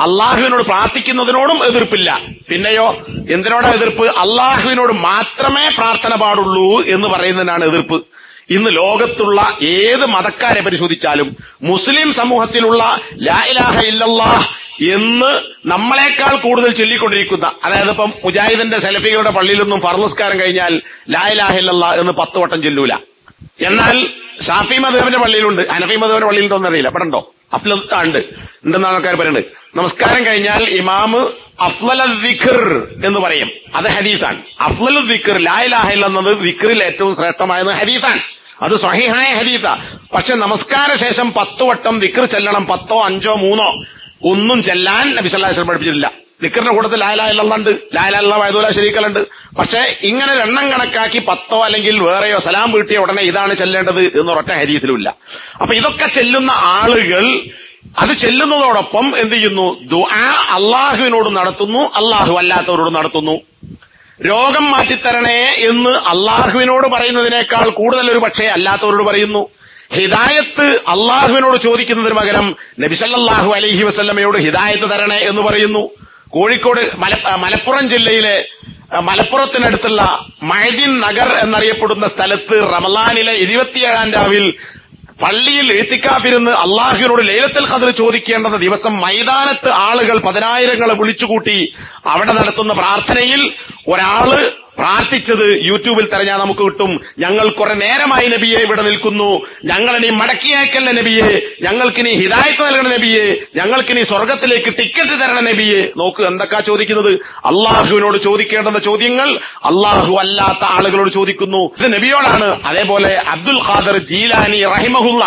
അള്ളാഹുവിനോട് പ്രാർത്ഥിക്കുന്നതിനോടും എതിർപ്പില്ല. പിന്നെയോ എന്തിനോടാ എതിർപ്പ്? അള്ളാഹുവിനോട് മാത്രമേ പ്രാർത്ഥന പാടുള്ളൂ എന്ന് പറയുന്നതിനാണ് എതിർപ്പ്. ഇന്ന് ലോകത്തുള്ള ഏത് മതക്കാരെ പരിശോധിച്ചാലും മുസ്ലിം സമൂഹത്തിലുള്ള ലാ ഇലാഹ ഇല്ലല്ലാഹ് എന്ന് നമ്മളെക്കാൾ കൂടുതൽ ചൊല്ലിക്കൊണ്ടിരിക്കുന്ന, അതായത് ഇപ്പം മുജാഹിദിന്റെ സലഫികളുടെ പള്ളിയിലൊന്നും ഫർള് നിസ്കാരം കഴിഞ്ഞാൽ ലാ ഇലാഹ ഇല്ലല്ലാഹ് എന്ന് 10 വട്ടം ചൊല്ലൂല. എന്നാൽ ഷാഫി മദ്ഹബിന്റെ പള്ളിയിലുണ്ട്, ഹനഫി മദ്ഹബിന്റെ പള്ളിയിലുണ്ടോന്ന് അറിയില്ല, ഇവിടെ ഉണ്ടോ? അഫ്ലൽ ഉണ്ട്, ഉണ്ടെന്നാണ് ആൾക്കാർ പറയുന്നത്. നമസ്കാരം കഴിഞ്ഞാൽ ഇമാമ് അഫ്ളൽ ദിക്ർ എന്ന് പറയും, അത് ഹദീസാണ്. അഫ്ളൽ ദിക്ർ, ലാ ഇലാഹ ഇല്ലല്ലാഹ് എന്നത് ദിക്റിൽ ഏറ്റവും ശ്രേഷ്ഠമായത് ഹദീസാണ്, അത് സ്വഹീഹായ ഹദീസാ. പക്ഷെ നമസ്കാര ശേഷം 10 വട്ടം ദിക്ർ ചെല്ലണം, 10, 5, 3 ഒന്നും ചെല്ലാൻ നബി സല്ലല്ലാഹു അലൈഹി വസല്ലം പഠിപ്പിച്ചിട്ടില്ല. ദിക്റിന്റെ കൂട്ടത്തിൽ ലാ ഇലാഹ ഇല്ലല്ലാഹ് ഉണ്ട്, ലാ ഇലാഹ ഇല്ലല്ലാഹ് വഹ്ദഹു ലാ ശരീക ലഹു ഉണ്ട്. പക്ഷെ ഇങ്ങനെ എണ്ണം കണക്കാക്കി 10 അല്ലെങ്കിൽ വേറെയോ സലാം വീട്ടിയ ഉടനെ ഇതാണ് ചെല്ലേണ്ടത് എന്നൊരൊറ്റ ഹദീസിലുമില്ല. അപ്പൊ ഇതൊക്കെ ചെല്ലുന്ന ആളുകൾ അത് ചെല്ലുന്നതോടൊപ്പം എന്ത് ചെയ്യുന്നു? ദുആ അള്ളാഹുവിനോട് നടത്തുന്നു, അള്ളാഹു അല്ലാത്തവരോട് നടത്തുന്നു. രോഗം മാറ്റിത്തരണേ എന്ന് അള്ളാഹുവിനോട് പറയുന്നതിനേക്കാൾ കൂടുതൽ ഒരു പക്ഷേ അല്ലാത്തവരോട് പറയുന്നു. ഹിദായത്ത് അള്ളാഹുവിനോട് ചോദിക്കുന്നതിന് പകരം നബി സല്ലല്ലാഹു അലൈഹി വസല്ലമയോട് ഹിദായത്ത് തരണേ എന്ന് പറയുന്നു. കോഴിക്കോട് മലപ്പുറം ജില്ലയിലെ മലപ്പുറത്തിനടുത്തുള്ള മഅദിൻ നഗർ എന്നറിയപ്പെടുന്ന സ്ഥലത്ത് റമളാനിലെ 27-ാം രാവിൽ പള്ളിയിൽ ഇഅ്തികാഫിരുന്ന് അള്ളാഹുവിനോട് ലൈലത്തുൽ ഖദ്ർ ചോദിക്കേണ്ടുന്ന ദിവസം മൈതാനത്ത് ആളുകൾ 10,000-ങ്ങളെ വിളിച്ചുകൂട്ടി അവിടെ നടത്തുന്ന പ്രാർത്ഥനയിൽ ഒരാള് പ്രാർത്ഥിച്ചത് യൂട്യൂബിൽ തെരഞ്ഞാൽ നമുക്ക് കിട്ടും. ഞങ്ങൾ കുറെ നേരമായി നബിയെ ഇവിടെ നിൽക്കുന്നു, ഞങ്ങളിനി മടക്കിയേക്കല്ല നബിയെ, ഞങ്ങൾക്കിനി ഹിദായത്ത് നൽകണ നബിയെ, ഞങ്ങൾക്കിനി സ്വർഗത്തിലേക്ക് ടിക്കറ്റ് തരണ നബിയെ. നോക്ക് എന്തൊക്കെയാ ചോദിക്കുന്നത്. അള്ളാഹുവിനോട് ചോദിക്കേണ്ടുന്ന ചോദ്യങ്ങൾ അള്ളാഹു അല്ലാത്ത ആളുകളോട് ചോദിക്കുന്നു. ഇത് നബിയോടാണ്. അതേപോലെ അബ്ദുൽ ഖാദർ ജീലാനി റഹിമഹുല്ല,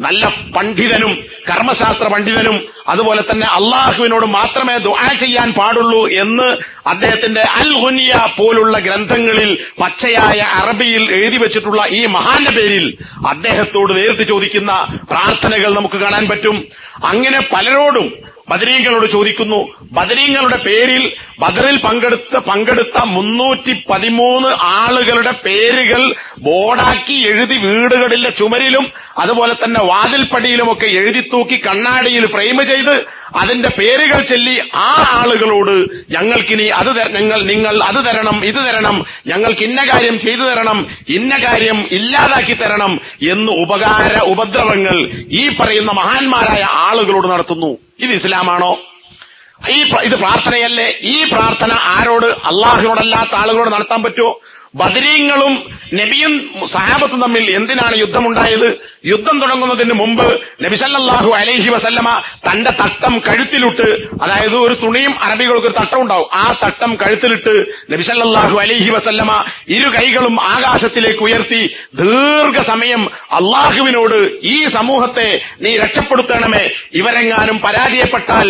നല്ല പണ്ഡിതനും കർമ്മശാസ്ത്ര പണ്ഡിതനും, അതുപോലെ തന്നെ അള്ളാഹുവിനോട് മാത്രമേ ദുആ ചെയ്യാൻ പാടുള്ളൂ എന്ന് അദ്ദേഹത്തിന്റെ അൽ ഗുനിയ പോലുള്ള ഗ്രന്ഥങ്ങളിൽ പച്ചയായ അറബിയിൽ എഴുതി വെച്ചിട്ടുള്ള ഈ മഹാന്റെ പേരിൽ അദ്ദേഹത്തോട് നേരിട്ട് ചോദിക്കുന്ന പ്രാർത്ഥനകൾ നമുക്ക് കാണാൻ പറ്റും. അങ്ങനെ പലരോടും ബദരീങ്ങളോട് ചോദിക്കുന്നു. ബദരീങ്ങളുടെ പേരിൽ ബദറിൽ പങ്കെടുത്ത 313 ആളുകളുടെ പേരുകൾ ബോർഡാക്കി എഴുതി വീടുകളിലെ ചുമരിലും അതുപോലെ തന്നെ വാതിൽപ്പടിയിലുമൊക്കെ എഴുതി തൂക്കി കണ്ണാടിയിൽ ഫ്രെയിം ചെയ്ത് അതിന്റെ പേരുകൾ ചൊല്ലി ആ ആളുകളോട് ഞങ്ങൾക്കിനി നിങ്ങൾ അത് തരണം, ഇത് തരണം, ഞങ്ങൾക്ക് ഇന്ന കാര്യം ചെയ്തു തരണം, ഇന്ന കാര്യം ഇല്ലാതാക്കി തരണം എന്ന് ഉപദ്രവങ്ങൾ ഈ പറയുന്ന മഹാന്മാരായ ആളുകളോട് നടത്തുന്നു. ഇത് ഇസ്ലാമാണോ? ഇത് പ്രാർത്ഥനയല്ലേ? ഈ പ്രാർത്ഥന ആരോട്? അള്ളാഹുവിനോടല്ലാത്ത ആളുകളോട് നടത്താൻ പറ്റുമോ? ബദരീങ്ങളും നബിയും സഹാബത്തും തമ്മിൽ എന്തിനാണ് യുദ്ധമുണ്ടായത്? യുദ്ധം തുടങ്ങുന്നതിന് മുമ്പ് നബി സല്ലല്ലാഹു അലൈഹി വസല്ലമ തന്റെ തട്ടം കഴുത്തിലിട്ട്, അതായത് ഒരു തുണിയും അറബികൾക്ക് ഒരു തട്ടം ഉണ്ടാവും, ആ തട്ടം കഴുത്തിലിട്ട് നബി സല്ലല്ലാഹു അലൈഹി വസല്ലമ ഇരു കൈകളും ആകാശത്തിലേക്ക് ഉയർത്തി ദീർഘസമയം അള്ളാഹുവിനോട് ഈ സമൂഹത്തെ നീ രക്ഷപ്പെടുത്തണമേ, ഇവരെങ്ങാനും പരാജയപ്പെട്ടാൽ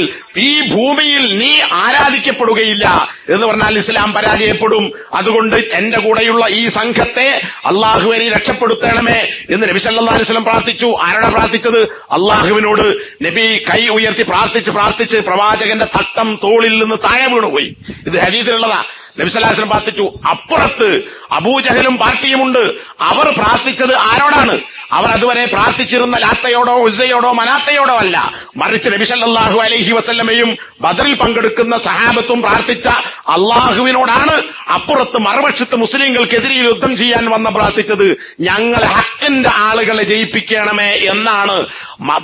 ഈ ഭൂമിയിൽ നീ ആരാധിക്കപ്പെടുകയില്ല എന്ന് പറഞ്ഞാൽ ഇസ്ലാം പരാജയപ്പെടും. അതുകൊണ്ട് എന്റെ കൂടെയുള്ള ഈ സംഘത്തെ അള്ളാഹുവെ നീ രക്ഷപ്പെടുത്തണമേ എന്ന് നബി സല്ലല്ലാഹു അലൈഹി വസല്ലം പ്രാർത്ഥിച്ചു. ആരാണ് പ്രാർത്ഥിച്ചത്? അള്ളാഹുവിനോട്. നബി കൈ ഉയർത്തി പ്രാർത്ഥിച്ച് പ്രവാചകന്റെ തട്ടം തോളിൽ നിന്ന് താഴെ വീണുപോയി. ഇത് ഹദീസിലുള്ളതാ. നബി സല്ലല്ലാഹു അലൈഹി വസല്ലം പ്രാർത്ഥിച്ചു. അപ്പുറത്ത് അബൂജഹലും പാർട്ടിയുമുണ്ട്. അവർ പ്രാർത്ഥിച്ചത് ആരോടാണ്? അവർ അതുവരെ പ്രാർത്ഥിച്ചിരുന്ന ലാത്തയോടോ ഉസ്സയോടോ മനാത്തയോടോ അല്ല, മറിച്ച് നബി സല്ലല്ലാഹു അലൈഹി വസല്ലമയും ബദറിൽ പങ്കെടുക്കുന്ന സഹാബത്തും പ്രാർത്ഥിച്ച അള്ളാഹുവിനോടാണ്. അപ്പുറത്ത് മറുപക്ഷത്ത് മുസ്ലിങ്ങൾക്കെതിരെ യുദ്ധം ചെയ്യാൻ വന്ന പ്രാർത്ഥിച്ചത് ഞങ്ങളെ ഹക്കിന്റെ ആളുകളെ ജയിപ്പിക്കണമേ എന്നാണ്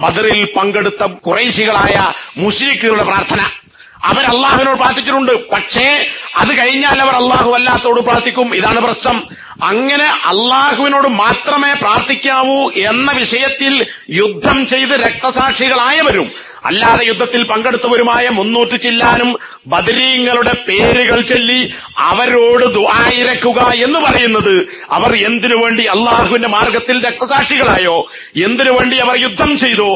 ബദറിൽ പങ്കെടുത്ത ഖുറൈശികളായ മുശ്രിക്കുകളുടെ പ്രാർത്ഥന. അവർ അള്ളാഹുവിനോട് പ്രാർത്ഥിച്ചിട്ടുണ്ട്. പക്ഷേ അത് കഴിഞ്ഞാൽ അവർ അള്ളാഹു അല്ലാത്തോട് പ്രാർത്ഥിക്കും. ഇതാണ് പ്രശ്നം. അങ്ങനെ അള്ളാഹുവിനോട് മാത്രമേ പ്രാർത്ഥിക്കാവൂ എന്ന വിഷയത്തിൽ യുദ്ധം ചെയ്ത് രക്തസാക്ഷികളായവരും അല്ലാതെ യുദ്ധത്തിൽ പങ്കെടുത്തവരുമായ 300 ചില്ലാനും ബദരീങ്ങളുടെ പേരുകൾ ചൊല്ലി അവരോട് ദുആ ഇറക്കുക എന്ന് പറയുന്നത് അവർ എന്തിനു വേണ്ടി അള്ളാഹുവിന്റെ മാർഗത്തിൽ രക്തസാക്ഷികളായോ, എന്തിനു വേണ്ടി അവർ യുദ്ധം ചെയ്തോ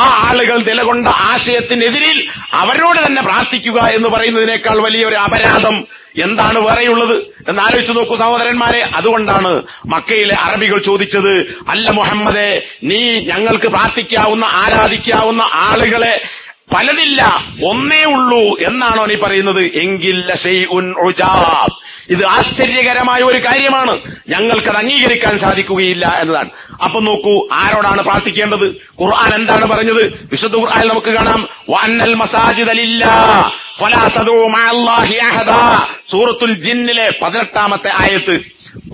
ആ ആളുകൾ നിലകൊണ്ട ആശയത്തിനെതിരിൽ അവരോട് തന്നെ പ്രാർത്ഥിക്കുക എന്ന് പറയുന്നതിനേക്കാൾ വലിയൊരു അപരാധം എന്താണ് വേറെയുള്ളത് എന്നാലോചിച്ചു നോക്കൂ സഹോദരന്മാരെ. അതുകൊണ്ടാണ് മക്കയിലെ അറബികൾ ചോദിച്ചത്, അല്ല മുഹമ്മദേ, നീ ഞങ്ങൾക്ക് പ്രാർത്ഥിക്കാവുന്ന ആരാധിക്കാവുന്ന ആളുകളെ പലതില്ല, ഒന്നേ ഉള്ളൂ എന്നാണോ നീ പറയുന്നത്? എങ്കിൽ ലശൈഉൻ ഉജാബ്, ഇത് ആശ്ചര്യകരമായ ഒരു കാര്യമാണ്, ഞങ്ങൾക്കത് അംഗീകരിക്കാൻ സാധിക്കുകയില്ല എന്നതാണ്. അപ്പൊ നോക്കൂ, ആരോടാണ് പ്രാർത്ഥിക്കേണ്ടത്? ഖുർആൻ എന്താണ് പറഞ്ഞത്? വിശുദ്ധ ഖുർആനിൽ നമുക്ക് കാണാം, വഅന്നൽ മസാജിദ ലില്ലാഹ് ഫലാ തദ്ഉ മഅല്ലാഹി അഹദാ, സൂറത്തുൽ ജിന്നിലെ 18ാമത്തെ ആയത്ത്.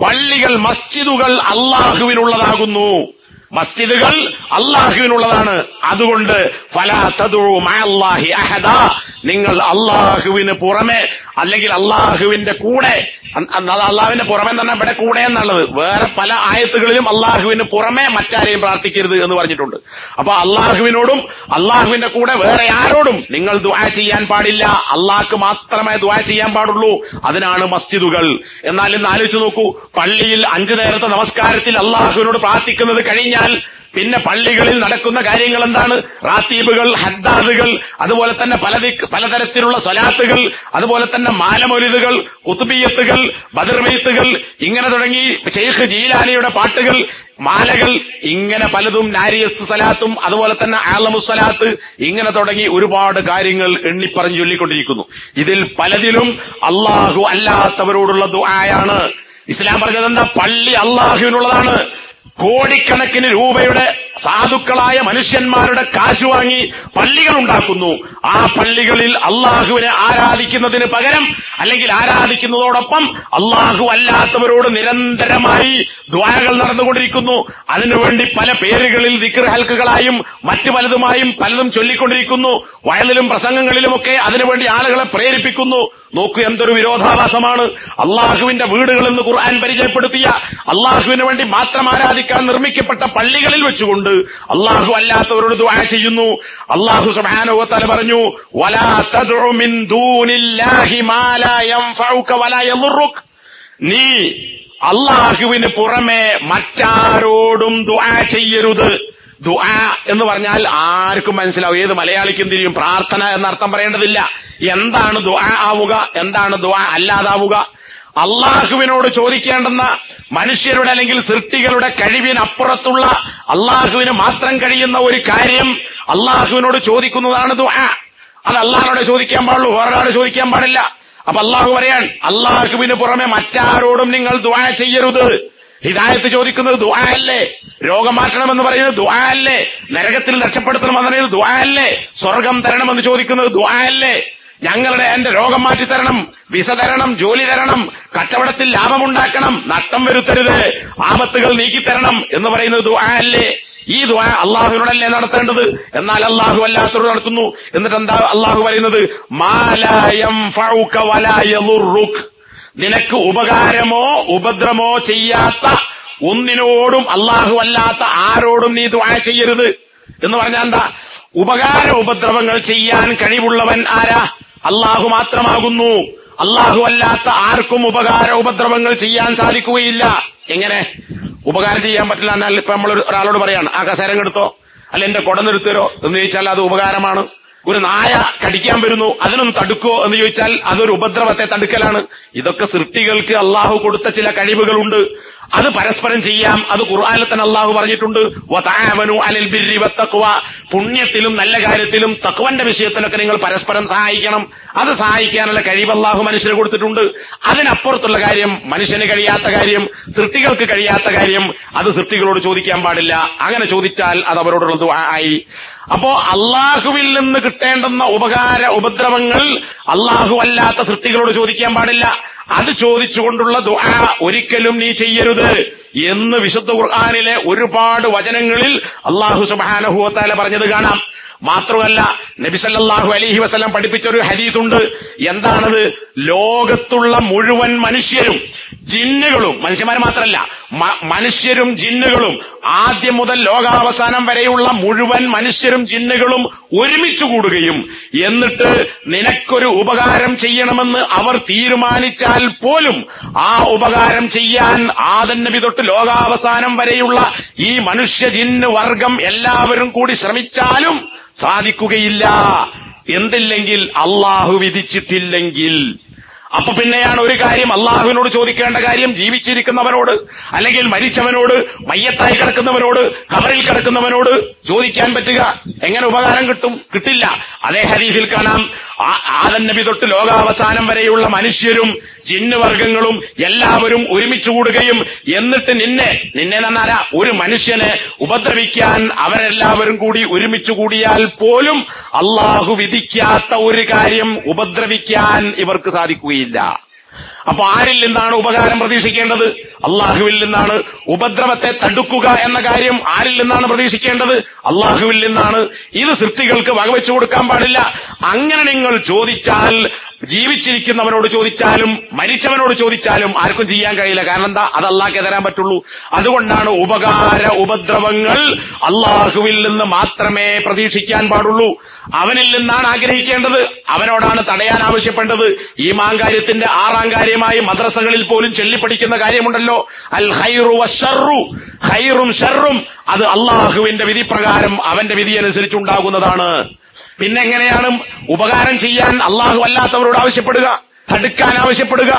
പള്ളികൾ, മസ്ജിദുകൾ അള്ളാഹുവിനുള്ളതാകുന്നു, മസ്ജിദുകൾ അള്ളാഹുവിനുള്ളതാണ്. അതുകൊണ്ട് ഫലാ തദ്ഉ മഅല്ലാഹി അഹദാ, നിങ്ങൾ അള്ളാഹുവിന് പുറമെ അല്ലെങ്കിൽ അള്ളാഹുവിന്റെ കൂടെ, അള്ളാഹുവിന്റെ പുറമെ തന്നെ ഇവിടെ കൂടെ എന്നുള്ളത്, വേറെ പല ആയത്തുകളിലും അള്ളാഹുവിന് പുറമെ മറ്റാരെയും പ്രാർത്ഥിക്കരുത് എന്ന് പറഞ്ഞിട്ടുണ്ട്. അപ്പൊ അള്ളാഹുവിനോടും അള്ളാഹുവിന്റെ കൂടെ വേറെ ആരോടും നിങ്ങൾ ദുആ ചെയ്യാൻ പാടില്ല, അള്ളാഹ്ക്ക് മാത്രമേ ദുആ ചെയ്യാൻ പാടുള്ളൂ. അതിനാണ് മസ്ജിദുകൾ. എന്നാൽ ഇന്ന് ആലോചിച്ച് നോക്കൂ, പള്ളിയിൽ 5 നേരത്തെ നമസ്കാരത്തിൽ അള്ളാഹുവിനോട് പ്രാർത്ഥിക്കുന്നത് കഴിഞ്ഞാൽ പിന്നെ പള്ളികളിൽ നടക്കുന്ന കാര്യങ്ങൾ എന്താണ്? റാത്തീബുകൾ, ഹദ്ദാദുകൾ, അതുപോലെ തന്നെ പലതരത്തിലുള്ള സ്വലാത്തുകൾ, അതുപോലെ തന്നെ മാലമൊലിദുകൾ, ഖുത്ബിയത്തുകൾ, ബദർബെയ്ത്തുകൾ, ഇങ്ങനെ തുടങ്ങി ശൈഖ് ജീലാനിയുടെ പാട്ടുകൾ, മാലകൾ, ഇങ്ങനെ പലതും, നാരിയത്ത് സലാത്തും അതുപോലെ തന്നെ ആലമുസ്സലാത്ത്, ഇങ്ങനെ തുടങ്ങി ഒരുപാട് കാര്യങ്ങൾ എണ്ണിപ്പറഞ്ഞു ചൊല്ലിക്കൊണ്ടിരിക്കുന്നു. ഇതിൽ പലതിലും അള്ളാഹു അല്ലാത്തവരോടുള്ള ദുആയാണ്. ഇസ്ലാം പറഞ്ഞതെന്താ? പള്ളി അള്ളാഹുവിനുള്ളതാണ്. കോടിക്കണക്കിന് രൂപയുടെ സാധുക്കളായ മനുഷ്യന്മാരുടെ കാശ് വാങ്ങി പള്ളികൾ ഉണ്ടാക്കുന്നു. ആ പള്ളികളിൽ അള്ളാഹുവിനെ ആരാധിക്കുന്നതിന് പകരം അല്ലെങ്കിൽ ആരാധിക്കുന്നതോടൊപ്പം അള്ളാഹു അല്ലാത്തവരോട് നിരന്തരമായി ദുആകൾ നടന്നുകൊണ്ടിരിക്കുന്നു. അതിനുവേണ്ടി പല പേരുകളിൽ ദിക്ർ ഹൽക്കുകളായും മറ്റു പലതുമായും പലതും ചൊല്ലിക്കൊണ്ടിരിക്കുന്നു. വയലിലും പ്രസംഗങ്ങളിലുമൊക്കെ അതിനുവേണ്ടി ആളുകളെ പ്രേരിപ്പിക്കുന്നു. നോക്കൂ, എന്തൊരു വിരോധാഭാസമാണ്. അള്ളാഹുവിന്റെ വീടുകൾ എന്ന് ഖുർആൻ പരിചയപ്പെടുത്തിയ, അള്ളാഹുവിന് വേണ്ടി മാത്രം ആരാധിക്കാൻ നിർമ്മിക്കപ്പെട്ട പള്ളികളിൽ വെച്ചുകൊണ്ട് അള്ളാഹു അല്ലാത്തവരോട് ദുആ ചെയ്യുന്നു. അള്ളാഹു സുബ്ഹാനഹു വ തആല പറഞ്ഞു, വലാ തദ്ഉ മിൻ ദൂനില്ലാഹി മാ ലാ യൻഫഉക വലാ യദുറുക, നീ അള്ളാഹുവിന് പുറമെ മറ്റാരോടും ദുആ ചെയ്യരുത്. ദുആ എന്ന് പറഞ്ഞാൽ ആർക്കും മനസ്സിലാവും, ഏത് മലയാളിക്കും തിരിയും. പ്രാർത്ഥന എന്നർത്ഥം പറയേണ്ടതില്ല. എന്താണ് ദുആ ആവുക, എന്താണ് ദുആ അല്ലാതാവുക? അള്ളാഹുവിനോട് ചോദിക്കേണ്ടുന്ന മനുഷ്യരുടെ അല്ലെങ്കിൽ സൃഷ്ടികളുടെ കഴിവിനപ്പുറത്തുള്ള അള്ളാഹുവിന് മാത്രം കഴിയുന്ന ഒരു കാര്യം അള്ളാഹുവിനോട് ചോദിക്കുന്നതാണ് ദുആ. അത് അള്ളാഹിനോട് ചോദിക്കാൻ പാടുള്ളൂ, വേറൊരാളോട് ചോദിക്കാൻ പാടില്ല. അപ്പൊ അള്ളാഹു പറയാൻ, അള്ളാഹുവിന് പുറമെ മറ്റാരോടും നിങ്ങൾ ദുആ ചെയ്യരുത്. ഹിദായത്ത് ചോദിക്കുന്നത് ദുആ അല്ലേ? രോഗം മാറ്റണമെന്ന് പറയുന്നത് ദുആ അല്ലേ? നരകത്തിൽ രക്ഷപ്പെടുത്തണമെന്ന് പറയുന്നത് ദുആ അല്ലേ? സ്വർഗം തരണമെന്ന് ചോദിക്കുന്നത് ദുആ അല്ലേ? എന്റെ രോഗം മാറ്റി തരണം, വിസ തരണം, ജോലി തരണം, കച്ചവടത്തിൽ ലാഭമുണ്ടാക്കണം, നഷ്ടം വരുത്തരുത്, ആപത്തുകൾ നീക്കിത്തരണം എന്ന് പറയുന്നത് ദുആ അല്ലേ? ഈ ദുആ അള്ളാഹുവിനോടല്ലേ നടത്തേണ്ടത്? എന്നാൽ അള്ളാഹു അല്ലാത്തവരോട് നടത്തുന്നു. എന്നിട്ട് എന്താ അള്ളാഹു പറയുന്നത്? മാ ലാ യൻഫഉക വലാ യദുറുക, നിനക്ക് ഉപകാരമോ ഉപദ്രവമോ ചെയ്യാത്ത ഒന്നിനോടും അള്ളാഹു അല്ലാത്ത ആരോടും നീ ദുആ ചെയ്യരുത് എന്ന് പറഞ്ഞാൽ എന്താ? ഉപകാര ഉപദ്രവങ്ങൾ ചെയ്യാൻ കഴിവുള്ളവൻ ആരാ? അള്ളാഹു മാത്രമാകുന്നു. അള്ളാഹു അല്ലാത്ത ആർക്കും ഉപകാര ഉപദ്രവങ്ങൾ ചെയ്യാൻ സാധിക്കുകയില്ല. എങ്ങനെ ഉപകാരം ചെയ്യാൻ പറ്റില്ല? എന്നാൽ ഇപ്പൊ നമ്മൾ ഒരാളോട് പറയാണ്, ആ കസേരം എടുത്തോ, അല്ല എന്റെ കുടന്നെടുത്തരോ എന്ന് ചോദിച്ചാൽ അത് ഉപകാരമാണ്. ഒരു നായ കടിക്കാൻ വരുന്നു, അതിനൊന്ന് തടുക്കോ എന്ന് ചോദിച്ചാൽ അതൊരു ഉപദ്രവത്തെ തടുക്കലാണ്. ഇതൊക്കെ സൃഷ്ടികൾക്ക് അള്ളാഹു കൊടുത്ത ചില കഴിവുകളുണ്ട്. അത് പരസ്പരം ചെയ്യാം. അത് ഖുർആനിൽ തന്നെ അള്ളാഹു പറഞ്ഞിട്ടുണ്ട്, വതആവനു അലൽ ബിർരി വത്തഖ്വ, പുണ്യത്തിലും നല്ല കാര്യത്തിലും തഖ്വന്റെ വിഷയത്തിലൊക്കെ നിങ്ങൾ പരസ്പരം സഹായിക്കണം. അത് സഹായിക്കാനുള്ള കഴിവ് അള്ളാഹു മനുഷ്യന് കൊടുത്തിട്ടുണ്ട്. അതിനപ്പുറത്തുള്ള കാര്യം, മനുഷ്യന് കഴിയാത്ത കാര്യം, സൃഷ്ടികൾക്ക് കഴിയാത്ത കാര്യം, അത് സൃഷ്ടികളോട് ചോദിക്കാൻ പാടില്ല. അങ്ങനെ ചോദിച്ചാൽ അത് അവരോടുള്ള ദുആ ആയി. അപ്പോ അള്ളാഹുവിൽ നിന്ന് കിട്ടേണ്ടുന്ന ഉപകാര ഉപദ്രവങ്ങൾ അള്ളാഹു അല്ലാത്ത സൃഷ്ടികളോട് ചോദിക്കാൻ പാടില്ല. അത് ചോദിച്ചുകൊണ്ടുള്ള ദുആ ഒരിക്കലും നീ ചെയ്യരുത് എന്ന് വിശുദ്ധ ഖുർആനിലെ ഒരുപാട് വചനങ്ങളിൽ അല്ലാഹു സുബ്ഹാനഹു വ തആല പറഞ്ഞത് കാണാം. മാത്രമല്ല നബി സല്ലല്ലാഹു അലൈഹി വസല്ലം പഠിപ്പിച്ച ഒരു ഹദീസുണ്ട്. എന്താണത്? ലോകത്തുള്ള മുഴുവൻ മനുഷ്യരും ജിന്നുകളും, മനുഷ്യന്മാർ മാത്രമല്ല, മനുഷ്യരും ജിന്നുകളും, ആദ്യം മുതൽ ലോകാവസാനം വരെയുള്ള മുഴുവൻ മനുഷ്യരും ജിന്നുകളും ഒരുമിച്ചു കൂടുകയും എന്നിട്ട് നിനക്കൊരു ഉപകാരം ചെയ്യണമെന്ന് അവർ തീരുമാനിച്ചാൽ പോലും ആ ഉപകാരം ചെയ്യാൻ ആദം നബി തൊട്ട് ലോകാവസാനം വരെയുള്ള ഈ മനുഷ്യ ജിന്ന് വർഗം എല്ലാവരും കൂടി ശ്രമിച്ചാലും സാധിക്കുകയില്ല. എന്തില്ലെങ്കിൽ അള്ളാഹു വിധിച്ചിട്ടില്ലെങ്കിൽ. അപ്പൊ പിന്നെയാണ് ഒരു കാര്യം അള്ളാഹുവിനോട് ചോദിക്കേണ്ട കാര്യം ജീവിച്ചിരിക്കുന്നവനോട്, അല്ലെങ്കിൽ മരിച്ചവനോട്, മയ്യത്തായി കിടക്കുന്നവനോട്, ഖബറിൽ കിടക്കുന്നവനോട് ചോദിക്കാൻ പറ്റുക. എങ്ങനെ ഉപകാരം കിട്ടും? കിട്ടില്ല. അതേ ഹദീസിൽ കാണാം, ആദം നബി തൊട്ട് ലോകാവസാനം വരെയുള്ള മനുഷ്യരും ജിന്നുവർഗങ്ങളും എല്ലാവരും ഒരുമിച്ചു കൂടുകയും എന്നിട്ട് നിന്നെ നന്നാരാ ഒരു മനുഷ്യനെ ഉപദ്രവിക്കാൻ അവരെല്ലാവരും കൂടി ഒരുമിച്ചു കൂടിയാൽ പോലും അള്ളാഹു വിധിക്കാത്ത ഒരു കാര്യം ഉപദ്രവിക്കാൻ ഇവർക്ക് സാധിക്കുകയില്ല. അപ്പൊ ആരിൽ നിന്നാണ് ഉപകാരം പ്രതീക്ഷിക്കേണ്ടത്? അള്ളാഹുവിൽ നിന്നാണ്. ഉപദ്രവത്തെ തടുക്കുക എന്ന കാര്യം ആരിൽ നിന്നാണ് പ്രതീക്ഷിക്കേണ്ടത്? അള്ളാഹുവിൽ നിന്നാണ്. ഇത് സൃഷ്ടികൾക്ക് വകവെച്ചു കൊടുക്കാൻ പാടില്ല. അങ്ങനെ നിങ്ങൾ ചോദിച്ചാൽ, ജീവിച്ചിരിക്കുന്നവനോട് ചോദിച്ചാലും മരിച്ചവനോട് ചോദിച്ചാലും ആർക്കും ചെയ്യാൻ കഴിയില്ല. കാരണം എന്താ? അത് അള്ളാഹ്ക്കേ തരാൻ പറ്റുള്ളൂ. അതുകൊണ്ടാണ് ഉപകാര ഉപദ്രവങ്ങൾ അള്ളാഹുവിൽ നിന്ന് മാത്രമേ പ്രതീക്ഷിക്കാൻ പാടുള്ളൂ. അവനിൽ നിന്നാണ് ആഗ്രഹിക്കേണ്ടത്, അവനോടാണ് തടയാൻ ആവശ്യപ്പെട്ടത്. ഈമാൻ കാര്യത്തിന്റെ 6ാം കാര്യമായി മദ്രസകളിൽ പോലും ചൊല്ലിപ്പഠിക്കുന്ന കാര്യമുണ്ടല്ലോ, അൽ ഖൈറു വശർറു, ഖൈറും ഷർറും അത് അള്ളാഹുവിന്റെ വിധി പ്രകാരം അവന്റെ വിധി അനുസരിച്ചുണ്ടാകുന്നതാണ്. പിന്നെ എങ്ങനെയാണ് ഉപകാരം ചെയ്യാൻ അള്ളാഹു അല്ലാത്തവരോട് ആവശ്യപ്പെടുക, തടുക്കാൻ ആവശ്യപ്പെടുക?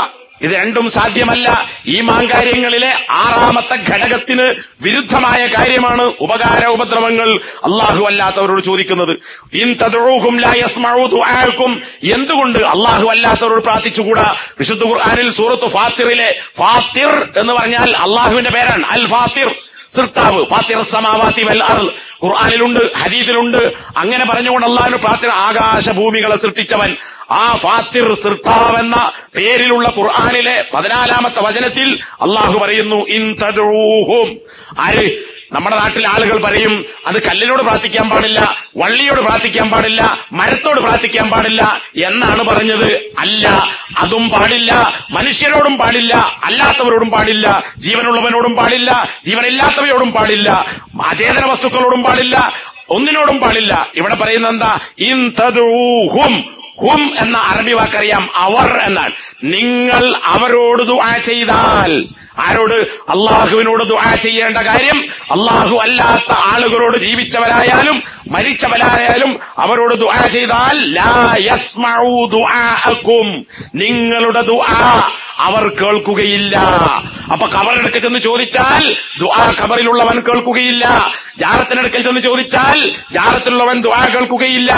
ഇത് രണ്ടും സാധ്യമല്ല. ഈമാൻ കാര്യങ്ങളിലെ 6ാമത്തെ ഘടകത്തിന് വിരുദ്ധമായ കാര്യമാണ് ഉപകാര ഉപദ്രവങ്ങൾ അള്ളാഹു അല്ലാത്തവരോട് ചോദിക്കുന്നത്. ഇൻ തദ്ഉഹും ലാ യസ്മഉ ദുആഅക്കും, എന്തുകൊണ്ട് അള്ളാഹു അല്ലാത്തവരോട് പ്രാർത്ഥിച്ചുകൂടാ? വിശുദ്ധ ഖുർആനിൽ സൂറത്ത് ഫാത്തിറിലെ ഫാത്തിർ എന്ന് പറഞ്ഞാൽ അള്ളാഹുവിന്റെ പേരാണ്. അൽ ഫാത്തിർ, സൃഷ്ടാവ്. ഫാത്തിർ സമാവാതി വൽ അർള് ഖുർആനിലുണ്ട്, ഹദീസിലുണ്ട്. അങ്ങനെ പറഞ്ഞുകൊണ്ട് അള്ളാഹുവിന്റെ പ്രാർത്ഥന, ആകാശഭൂമികളെ സൃഷ്ടിച്ചവൻ. ആ ഫാത്തിർ, സൃഷ്ടാവെന്ന പേരിലുള്ള ഖുർആനിലെ 14ാമത്തെ വചനത്തിൽ അള്ളാഹു പറയുന്നു, ഇൻ തദ്ഉഹും. ആര്? നമ്മുടെ നാട്ടിലെ ആളുകൾ പറയും, അത് കല്ലിനോട് പ്രാർത്ഥിക്കാൻ പാടില്ല, വള്ളിയോട് പ്രാർത്ഥിക്കാൻ പാടില്ല, മരത്തോട് പ്രാർത്ഥിക്കാൻ പാടില്ല എന്നാണ് പറഞ്ഞത്. അല്ല, അതും പാടില്ല. മനുഷ്യരോടും പാടില്ല, അല്ലാത്തവരോടും പാടില്ല, ജീവനുള്ളവനോടും പാടില്ല, ജീവനില്ലാത്തവയോടും പാടില്ല, അചേതന വസ്തുക്കളോടും പാടില്ല, ഒന്നിനോടും പാടില്ല. ഇവിടെ പറയുന്നത് എന്താ? ഇൻ തദ്ഉഹും. ഹും എന്ന അറബി വാക്കറിയാം, അവർ എന്നാണ്. നിങ്ങൾ അവരോട് ദുആ ചെയ്താൽ. ആരോട്? അള്ളാഹുവിനോട് ദുആ ചെയ്യേണ്ട കാര്യം അള്ളാഹു അല്ലാത്ത ആളുകളോട്, ജീവിച്ചവരായാലും മരിച്ചവരായാലും അവരോട് ദുആ ചെയ്താൽ ലാ യസ്മഉ ദുആഅക്കും, നിങ്ങളുടെ ദുആ അവർ കേൾക്കുകയില്ല. അപ്പൊ ഖബറിനടുക്കൽ ചെന്ന് ചോദിച്ചാൽ ദുആ ഖബറിലുള്ളവൻ കേൾക്കുകയില്ല. ജാറത്തിനടുക്കൽ ചെന്ന് ചോദിച്ചാൽ ജാറത്തിലുള്ളവൻ ദുആ കേൾക്കുകയില്ല.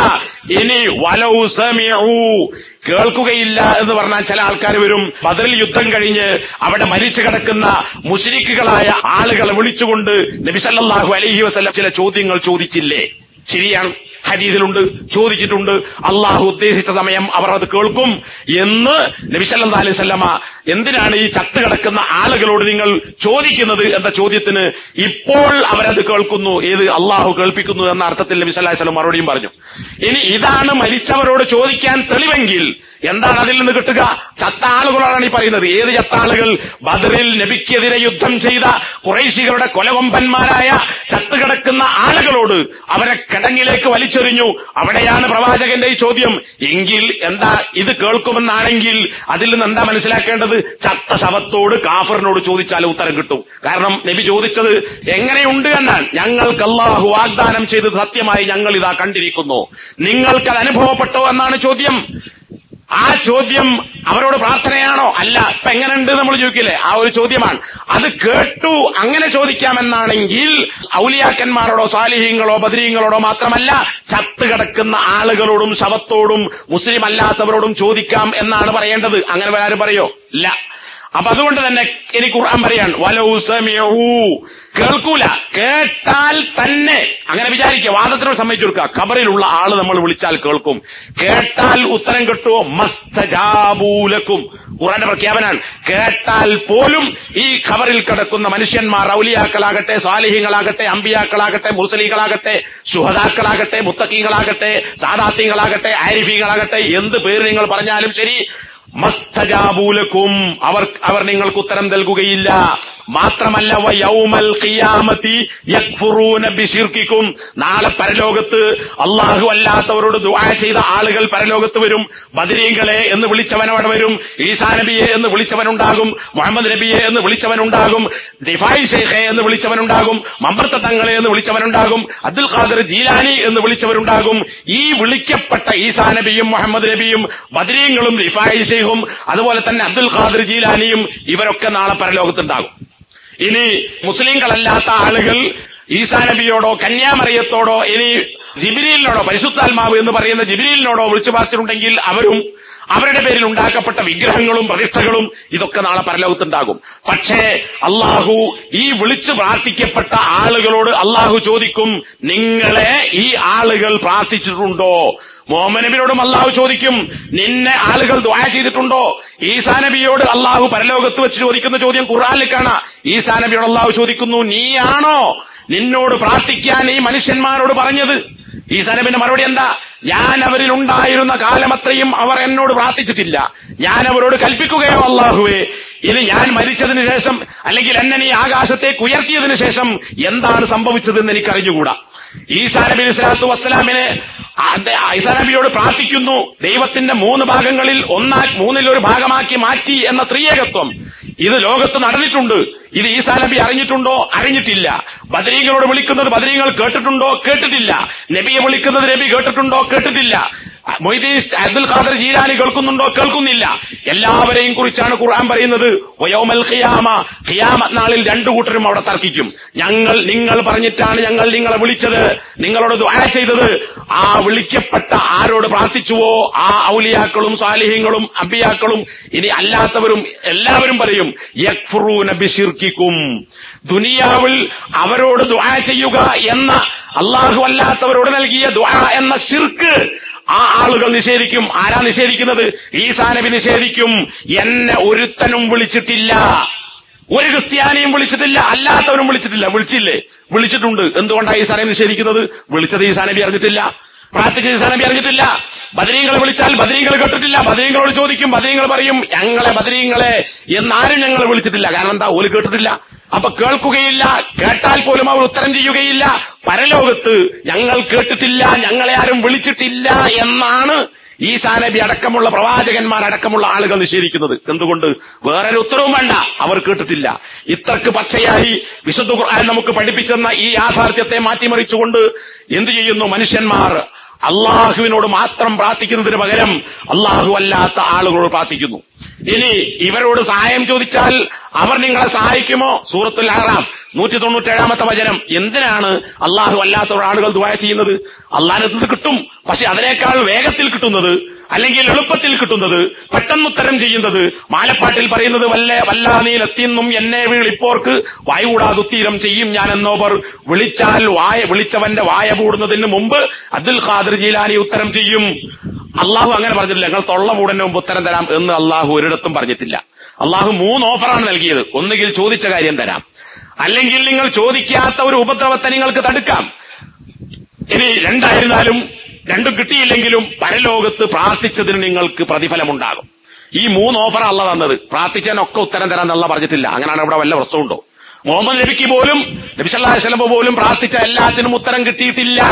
ഇനി വലൗ സമിഉ, കേൾക്കുകയില്ല എന്ന് പറഞ്ഞാൽ ചില ആൾക്കാർ വരും, ബദറിൽ യുദ്ധം കഴിഞ്ഞ് അവിടെ മരിച്ചു കിടക്കുന്ന മുശ്രിക്കുകളായ ആളുകളെ വിളിച്ചുകൊണ്ട് നബി സല്ലല്ലാഹു അലൈഹി വസല്ലം ചില ചോദ്യങ്ങൾ ചോദിച്ചില്ലേ? ശരിയാണ്, ഹദീസിലുണ്ട്, ചോദിച്ചിട്ടുണ്ട്. അള്ളാഹു ഉദ്ദേശിച്ച സമയം അവർ അത് കേൾക്കും എന്ന് നബി സല്ലല്ലാഹു അലൈഹി വസല്ലമ എന്തിനാണ് ഈ ചത്തുകിടക്കുന്ന ആളുകളോട് നിങ്ങൾ ചോദിക്കുന്നത് എന്ന ചോദ്യത്തിന് ഇപ്പോൾ അവരത് കേൾക്കുന്നു, ഏത് അള്ളാഹു കേൾപ്പിക്കുന്നു എന്ന അർത്ഥത്തിൽ നബി സല്ലല്ലാഹു അലൈഹി വസല്ലം മറുപടിയും പറഞ്ഞു. ഇനി ഇതാണ് മരിച്ചവരോട് ചോദിക്കാൻ തെളിവെങ്കിൽ എന്താണ് അതിൽ നിന്ന് കിട്ടുക? ചത്ത ആളുകളാണ് ഈ പറയുന്നത്. ഏത് ചത്ത ആളുകൾ? ബദറിൽ നബിക്കെതിരെ യുദ്ധം ചെയ്ത ഖുറൈശികളുടെ കൊലകൊമ്പന്മാരായ ചത്തുകിടക്കുന്ന ആളുകളോട് അവരെ കിടങ്ങിലേക്ക് വലിച്ചെറിഞ്ഞു. അവിടെയാണ് പ്രവാചകന്റെ ഈ ചോദ്യം. എങ്കിൽ എന്താ ഇത് കേൾക്കുമെന്നാണെങ്കിൽ അതിൽ നിന്ന് എന്താ മനസ്സിലാക്കേണ്ടത്? ചത്ത ശവത്തോട് കാഫറിനോട് ചോദിച്ചാൽ ഉത്തരം കിട്ടും. കാരണം നബി ചോദിച്ചത് എങ്ങനെയുണ്ട് എന്നാണ്. ഞങ്ങൾക്ക് അല്ലാഹു വാഗ്ദാനം ചെയ്തത് സത്യമായി ഞങ്ങൾ ഇതാ കണ്ടിരിക്കുന്നു, നിങ്ങൾക്കത് അനുഭവപ്പെട്ടോ എന്നാണ് ചോദ്യം. ആ ചോദ്യം അവരോട് പ്രാർത്ഥനയാണോ? അല്ല. ഇപ്പൊ എങ്ങനെയുണ്ട് നമ്മൾ ചോദിക്കില്ലേ, ആ ഒരു ചോദ്യമാണ്. അത് കേട്ടു അങ്ങനെ ചോദിക്കാമെന്നാണെങ്കിൽ ഔലിയാക്കന്മാരോടോ സാലിഹീങ്ങളോ ബദരീങ്ങളോടോ മാത്രമല്ല, ചത്ത് കിടക്കുന്ന ആളുകളോടും ശവത്തോടും മുസ്ലിം അല്ലാത്തവരോടും ചോദിക്കാം എന്നാണ് പറയേണ്ടത്. അങ്ങനെ ആരും പറയോ? ഇല്ല. അപ്പൊ അതുകൊണ്ട് തന്നെ എനിക്ക് ഖുർആൻ പറയാൻ വലൗ സമിഉ, കേൾക്കൂല, കേട്ടാൽ തന്നെ അങ്ങനെ വിചാരിക്കുക, വാദത്തിനോട് സമ്മതിച്ചു കൊടുക്കുക. ഖബറിലുള്ള ആള് നമ്മൾ വിളിച്ചാൽ കേൾക്കും, കേട്ടാൽ ഉത്തരം കിട്ടുമോ? മസ്തജാബൂലക്കും, ഖുർആന്റെ പ്രഖ്യാപനാണ്. കേട്ടാൽ പോലും ഈ ഖബറിൽ കിടക്കുന്ന മനുഷ്യന്മാർ, ഔലിയാക്കളാകട്ടെ, സ്വാലിഹീങ്ങളാകട്ടെ, അമ്പിയാക്കളാകട്ടെ, മുർസലീകളാകട്ടെ, ശുഹദാക്കളാകട്ടെ, മുത്തഖീങ്ങളാകട്ടെ, സാദാത്തീങ്ങളാകട്ടെ, ആരിഫീങ്ങളാകട്ടെ, എന്ത് പേര് നിങ്ങൾ പറഞ്ഞാലും ശരി, മസ്തജാബൂലക്കും, അവർ നിങ്ങൾക്ക് ഉത്തരം നൽകുകയില്ല. മാത്രമല്ല വയൗമൽ ഖിയാമത്തി യക്ഫുറൂന ബിശിർക്കിക്കും, നാളെ പരലോകത്ത് അല്ലാഹു അല്ലാത്തവരോട് ദുആ ചെയ്ത ആളുകൾ പരലോകത്ത് വരും. ബദരീങ്ങളെ എന്ന് വിളിച്ചവൻ അവിടെ വരും, ഈസാ നബിയെ എന്ന് വിളിച്ചവനുണ്ടാകും, മുഹമ്മദ് നബിയെ എന്ന് വിളിച്ചവനുണ്ടാകും, റിഫായി ശൈഖെ എന്ന് വിളിച്ചവനുണ്ടാകും, മമ്പർത്ത തങ്ങളെ എന്ന് വിളിച്ചവനുണ്ടാകും, അബ്ദുൽ ഖാദിർ ജീലാനി എന്ന് വിളിച്ചവരുണ്ടാകും. ഈ വിളിക്കപ്പെട്ട ഈസാ നബിയും മുഹമ്മദ് നബിയും ബദരീങ്ങളും റിഫായി ശൈഖും അതുപോലെ തന്നെ അബ്ദുൽ ഖാദിർ ജീലാനിയും ഇവരൊക്കെ നാളെ പരലോകത്തുണ്ടാകും. ഇനി മുസ്ലിങ്ങളല്ലാത്ത ആളുകൾ ഈസാ നബിയോടോ കന്യാമറിയത്തോടോ ഇനി ജിബ്രീലിനോടോ, പരിശുദ്ധാത്മാവ് എന്ന് പറയുന്ന ജിബ്രീലിനോടോ വിളിച്ചു പറഞ്ഞിട്ടുണ്ടെങ്കിൽ അവരും അവരുടെ പേരിൽ ഉണ്ടാക്കപ്പെട്ട വിഗ്രഹങ്ങളും പ്രതിഷ്ഠകളും ഇതൊക്കെ നാളെ പരലോകത്തുണ്ടാകും. പക്ഷേ അള്ളാഹു ഈ വിളിച്ചു പ്രാർത്ഥിക്കപ്പെട്ട ആളുകളോട് അള്ളാഹു ചോദിക്കും, നിങ്ങളെ ഈ ആളുകൾ പ്രാർത്ഥിച്ചിട്ടുണ്ടോ? മുഹമ്മദ് നബിയോടും അള്ളാഹു ചോദിക്കും, നിന്നെ ആളുകൾ ദുആ ചെയ്തിട്ടുണ്ടോ? ഈസാ നബിയോട് അള്ളാഹു പരലോകത്ത് വെച്ച് ചോദിക്കുന്ന ചോദ്യം ഖുർആനിൽ കാണാം. ഈസാ നബിയോട് അള്ളാഹു ചോദിക്കുന്നു, നീയാണോ നിന്നോട് പ്രാർത്ഥിക്കാൻ ഈ മനുഷ്യന്മാരോട് പറഞ്ഞത്? ഈസാ നബിന്റെ മറുപടി എന്താ? ഞാൻ അവരിൽ ഉണ്ടായിരുന്ന കാലമത്രയും അവർ എന്നോട് പ്രാർത്ഥിച്ചിട്ടില്ല. ഞാൻ അവരോട് കൽപ്പിക്കുകയോ അള്ളാഹുവേ, ഇനി ഞാൻ മരിച്ചതിന് ശേഷം അല്ലെങ്കിൽ എന്നെ നീ ആകാശത്തേക്ക് ഉയർത്തിയതിനു ശേഷം എന്താണ് സംഭവിച്ചതെന്ന് എനിക്കറിഞ്ഞുകൂടാ. ഈസാ നബി സ്വല്ലല്ലാഹു അലൈഹി വസല്ലമയെ ഈസാ നബിയോട് പ്രാർത്ഥിക്കുന്നു, ദൈവത്തിന്റെ 3 ഭാഗങ്ങളിൽ മൂന്നിലൊരു ഭാഗമാക്കി മാറ്റി എന്ന ത്രിയേകത്വം ഇത് ലോകത്ത് നടന്നിട്ടുണ്ട്. ഇത് ഈസാ നബി അറിഞ്ഞിട്ടുണ്ടോ? അറിഞ്ഞിട്ടില്ല. ബദരീങ്ങളോട് വിളിക്കുന്നത് ബദരീങ്ങൾ കേട്ടിട്ടുണ്ടോ? കേട്ടിട്ടില്ല. നബിയെ വിളിക്കുന്നത് നബി കേട്ടിട്ടുണ്ടോ? കേട്ടിട്ടില്ല. മൊയ്തീൻ അബ്ദുൽ ഖാദിർ ജീലാനി കേൾക്കുന്നുണ്ടോ? കേൾക്കുന്നില്ല. എല്ലാവരെയും കുറിച്ചാണ് ഖുർആൻ പറയുന്നത്. വയൗമൽ ഖിയാമ, ഖിയാമത്ത് നാളിൽ 2 കൂട്ടരും അവിടെ തർക്കിക്കും. നിങ്ങൾ പറഞ്ഞിട്ടാണ് ഞങ്ങൾ നിങ്ങളെ വിളിച്ചത്, നിങ്ങളോട് ദുആ ചെയ്തത്. ആ വിളിക്കപ്പെട്ട ആരോട് പ്രാർത്ഥിച്ചുവോ ആ ഔലിയാക്കളും സാലിഹീങ്ങളും അമ്പിയാക്കളും ഇനി അല്ലാത്തവരും എല്ലാവരും പറയും, യക്ഫുറൂന ബിശിർക്കിക്കും, ദുനിയാവിൽ അവരോട് ദുആ ചെയ്യുക എന്ന അല്ലാഹു അല്ലാത്തവരോട് നൽകിയ ദുആ എന്ന ശിർക്ക് ആ ആളുകൾ നിഷേധിക്കും. ആരാ നിഷേധിക്കുന്നത്? ഈസാ നബി നിഷേധിക്കും. എന്നെ ഒരുത്തനും വിളിച്ചിട്ടില്ല, ഒരു ക്രിസ്ത്യാനിയും വിളിച്ചിട്ടില്ല, അല്ലാത്തവനും വിളിച്ചിട്ടില്ല. വിളിച്ചില്ലേ? വിളിച്ചിട്ടുണ്ട്. എന്തുകൊണ്ടാണ് ഈസാ നബി നിഷേധിക്കുന്നത്? വിളിച്ചത് ഈസാ നബി അറിഞ്ഞിട്ടില്ല, പ്രാർത്ഥിച്ചത് ഈസാ നബി അറിഞ്ഞിട്ടില്ല. ബദരീങ്ങളെ വിളിച്ചാൽ ബദരീങ്ങൾ കേട്ടിട്ടില്ല. ബദരീങ്ങളോട് ചോദിക്കും, ബദരീങ്ങൾ പറയും, ഞങ്ങളെ ബദരീങ്ങളെ എന്നാരും ഞങ്ങൾ വിളിച്ചിട്ടില്ല. കാരണം എന്താ? ഓല് കേട്ടിട്ടില്ല. അപ്പൊ കേൾക്കുകയില്ല. കേട്ടാൽ പോലും അവർ ഉത്തരം ചെയ്യുകയില്ല. പരലോകത്ത് ഞങ്ങൾ കേട്ടിട്ടില്ല, ഞങ്ങളെ ആരും വിളിച്ചിട്ടില്ല എന്നാണ് ഈസാ നബി അടക്കമുള്ള പ്രവാചകന്മാരടക്കമുള്ള ആളുകൾ നിഷേധിക്കുന്നത്. എന്തുകൊണ്ട്? വേറൊരു ഉത്തരവും വേണ്ട, അവർ കേട്ടിട്ടില്ല. ഇത്രക്ക് പച്ചയായി വിശുദ്ധ ഖുർആൻ നമുക്ക് പഠിപ്പിച്ചെന്ന ഈ യാഥാർത്ഥ്യത്തെ മാറ്റിമറിച്ചുകൊണ്ട് എന്തു ചെയ്യുന്നു? മനുഷ്യന്മാർ അള്ളാഹുവിനോട് മാത്രം പ്രാർത്ഥിക്കുന്നതിന് പകരം അള്ളാഹു അല്ലാത്ത ആളുകളോട് പ്രാർത്ഥിക്കുന്നു. ഇനി ഇവരോട് സഹായം ചോദിച്ചാൽ അവർ നിങ്ങളെ സഹായിക്കുമോ? സൂറത്തുൽ അഹ്റാഫ് 197-ാമത്തെ വചനം. എന്തിനാണ് അള്ളാഹു അല്ലാത്ത ആളുകൾ ദുആ ചെയ്യുന്നത്? അള്ളാഹിനടുത്ത് കിട്ടും, പക്ഷെ അതിനേക്കാൾ വേഗത്തിൽ കിട്ടുന്നത്, അല്ലെങ്കിൽ എളുപ്പത്തിൽ കിട്ടുന്നത്, പെട്ടെന്ന് ഉത്തരം ചെയ്യുന്നത്, മാലപ്പാട്ടിൽ പറയുന്നത് വല്ലാ നീലെത്തിന്നും എന്നെ വിളിപ്പോർക്ക് വായുകൂടാതുത്തീരം ചെയ്യും ഞാൻ എന്നോവർ വിളിച്ചവന്റെ വായ പൂടുന്നതിന് മുമ്പ് അബ്ദുൽ ഖാദിർ ജീലാനി ഉത്തരം ചെയ്യും. അള്ളാഹു അങ്ങനെ പറഞ്ഞിട്ടില്ല, ഞങ്ങൾ തൊള്ള മൂടന് മുമ്പ് ഉത്തരം തരാം എന്ന് അള്ളാഹു ഒരിടത്തും പറഞ്ഞിട്ടില്ല. അള്ളാഹു 3 ഓഫറാണ് നൽകിയത്. ഒന്നുകിൽ ചോദിച്ച കാര്യം തരാം, അല്ലെങ്കിൽ നിങ്ങൾ ചോദിക്കാത്ത ഒരു ഉപദ്രവത്തെ നിങ്ങൾക്ക് തടുക്കാം. ഇനി രണ്ടായിരുന്നാലും രണ്ടും കിട്ടിയില്ലെങ്കിലും പരലോകത്ത് പ്രാർത്ഥിച്ചതിന് നിങ്ങൾക്ക് പ്രതിഫലമുണ്ടാകും. ഈ 3 ഓഫർ അല്ല തന്നത്. പ്രാർത്ഥിച്ചതിനൊക്കെ ഉത്തരം തരാൻ അല്ല പറഞ്ഞിട്ടില്ല. അങ്ങനെയാണ് ഇവിടെ വല്ല പ്രശ്നമുണ്ടോ? മുഹമ്മദ് നബിക്ക് പോലും, നബി സല്ലല്ലാഹു അലൈഹി വസല്ലം പോലും പ്രാർത്ഥിച്ച എല്ലാത്തിനും ഉത്തരം കിട്ടിയിട്ടില്ല.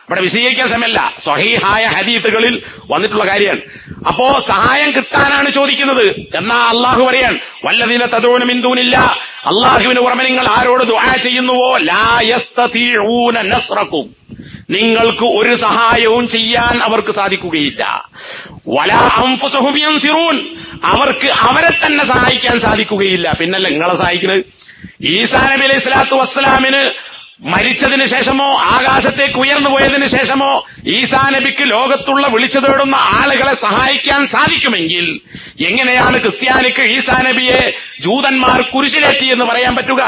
ഇവിടെ വിശദീകരിക്കാൻ സമയമല്ല, സ്വഹീഹായ ഹദീസുകളിൽ വന്നിട്ടുള്ള കാര്യമാണ്. അപ്പോ സഹായം കിട്ടാനാണ് ചോദിക്കുന്നത്. എന്നാ അള്ളാഹു പറയാൻ, വല്ലദീന തദഊന മിൻ ദൂനില്ലാഹ്, അള്ളാഹുവിന് പുറമെ നിങ്ങൾ ആരോട് ദുആ ചെയ്യുന്നുവോ ലാ യസ്തതീഊന നസ്റകും, നിങ്ങൾക്ക് ഒരു സഹായവും ചെയ്യാൻ അവർക്ക് സാധിക്കുകയില്ല. വലാ അൻഫുസഹും യൻസിറൂൻ, അവർക്ക് അവരെ തന്നെ സഹായിക്കാൻ സാധിക്കുകയില്ല. പിന്നല്ല നിങ്ങളെ സഹായിക്കുന്നത്. ഈസാ നബി അലൈഹി സ്വലാത്തു വസ്സലാമിന് മരിച്ചതിന് ശേഷമോ ആകാശത്തേക്ക് ഉയർന്നു പോയതിനു ശേഷമോ ഈസാ നബിക്ക് ലോകത്തുള്ള വിളിച്ചു തേടുന്ന ആളുകളെ സഹായിക്കാൻ സാധിക്കുമെങ്കിൽ എങ്ങനെയാണ് ക്രിസ്ത്യാനിക്ക് ഈസാ നബിയെ ജൂതന്മാർ കുരിശിലേറ്റി എന്ന് പറയാൻ പറ്റുക?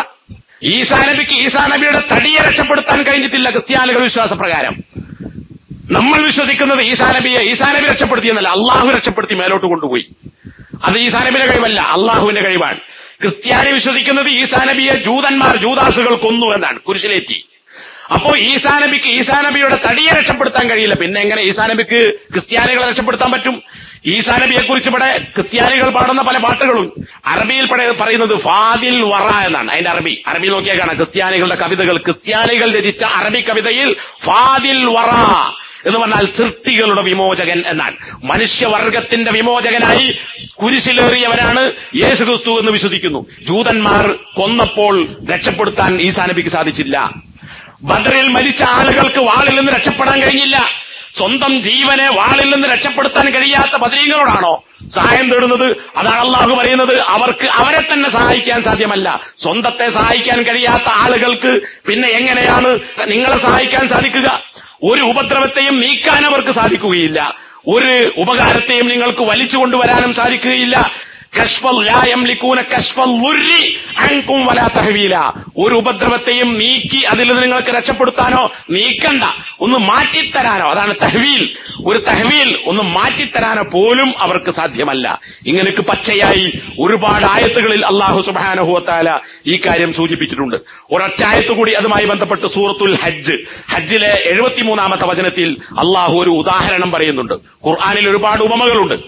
ഈസാ നബിക്ക് ഈസാ നബിയുടെ തടിയെ രക്ഷപ്പെടുത്താൻ കഴിഞ്ഞിട്ടില്ല ക്രിസ്ത്യാനികൾ വിശ്വാസപ്രകാരം. നമ്മൾ വിശ്വസിക്കുന്നത് ഈസാ നബി രക്ഷപ്പെടുത്തിയെന്നല്ല, അള്ളാഹു രക്ഷപ്പെടുത്തി മേലോട്ട് കൊണ്ടുപോയി. അത് ഈസാ നബിയുടെ കഴിവല്ല, അള്ളാഹുവിന്റെ കഴിവാണ്. ക്രിസ്ത്യാനി വിശ്വസിക്കുന്നത് ഈസാ നബിയെ ജൂദാസുകൾ കൊന്നു എന്നാണ്, കുരിശിലേറ്റി. അപ്പോ ഈസാ നബിയുടെ തടിയെ രക്ഷപ്പെടുത്താൻ കഴിയില്ല. പിന്നെ എങ്ങനെ ഈസാ നബിക്ക് ക്രിസ്ത്യാനികളെ രക്ഷപ്പെടുത്താൻ പറ്റും? ഈസാ നബിയെ കുറിച്ച് ഇവിടെ ക്രിസ്ത്യാനികൾ പാടുന്ന പല പാട്ടുകളും അറബിയിൽ പറയുന്നത് ഫാദിൽ വറ എന്നാണ്. അതിന്റെ അറബി നോക്കിയാൽ കാണാം. ക്രിസ്ത്യാനികളുടെ കവിതകൾ, ക്രിസ്ത്യാനികൾ രചിച്ച അറബി കവിതയിൽ ഫാദിൽ വറ എന്ന് പറഞ്ഞാൽ സൃഷ്ടികളുടെ വിമോചകൻ എന്നാണ്. മനുഷ്യവർഗത്തിന്റെ വിമോചകനായി കുരിശിലേറിയവനാണ് യേശുക്രിസ്തു എന്ന് വിശ്വസിക്കുന്നു. ജൂതന്മാർ കൊന്നപ്പോൾ രക്ഷപ്പെടുത്താൻ ഈസാ നബിക്ക് സാധിച്ചില്ല. ബദറിൽ മരിച്ച ആളുകൾക്ക് വാളിൽ നിന്ന് രക്ഷപ്പെടാൻ കഴിഞ്ഞില്ല. സ്വന്തം ജീവനെ വാളിൽ നിന്ന് രക്ഷപ്പെടുത്താൻ കഴിയാത്ത ബദരീങ്ങളോടാണോ സഹായം തേടുന്നത്? അതാണ് അള്ളാഹു പറയുന്നത്, അവർക്ക് അവരെ തന്നെ സഹായിക്കാൻ സാധ്യമല്ല. സ്വന്തത്തെ സഹായിക്കാൻ കഴിയാത്ത ആളുകൾക്ക് പിന്നെ എങ്ങനെയാണ് നിങ്ങളെ സഹായിക്കാൻ സാധിക്കുക? ഒരു ഉപദ്രവത്തെയും നീക്കാൻ അവർക്ക് സാധിക്കുകയില്ല. ഒരു ഉപകാരത്തെയും നിങ്ങൾക്ക് വലിച്ചു കൊണ്ടുവരാനും സാധിക്കുകയില്ല. ഒരു ഉപദ്രവത്തെയും നീക്കി അതിൽ നിങ്ങൾക്ക് രക്ഷപ്പെടുത്താനോ നീക്കണ്ട, ഒന്ന് മാറ്റിത്തരാനോ, അതാണ് തഹ്വീൽ. ഒരു തഹ്വീൽ ഒന്ന് മാറ്റിത്തരാനോ പോലും അവർക്ക് സാധ്യമല്ല. ഇങ്ങനെയൊക്കെ പച്ചയായി ഒരുപാട് ആയത്തുകളിൽ അല്ലാഹു സുബ്ഹാനഹു വ തആല ഈ കാര്യം സൂചിപ്പിച്ചിട്ടുണ്ട്. ഒരൊറ്റ ആയത്ത് കൂടി അതുമായി ബന്ധപ്പെട്ട് സൂറത്തുൽ ഹജ്ജിലെ 73-ാമത്തെ വചനത്തിൽ അല്ലാഹു ഒരു ഉദാഹരണം പറയുന്നുണ്ട്. ഖുർആനിൽ ഒരുപാട് ഉപമകളുണ്ട്.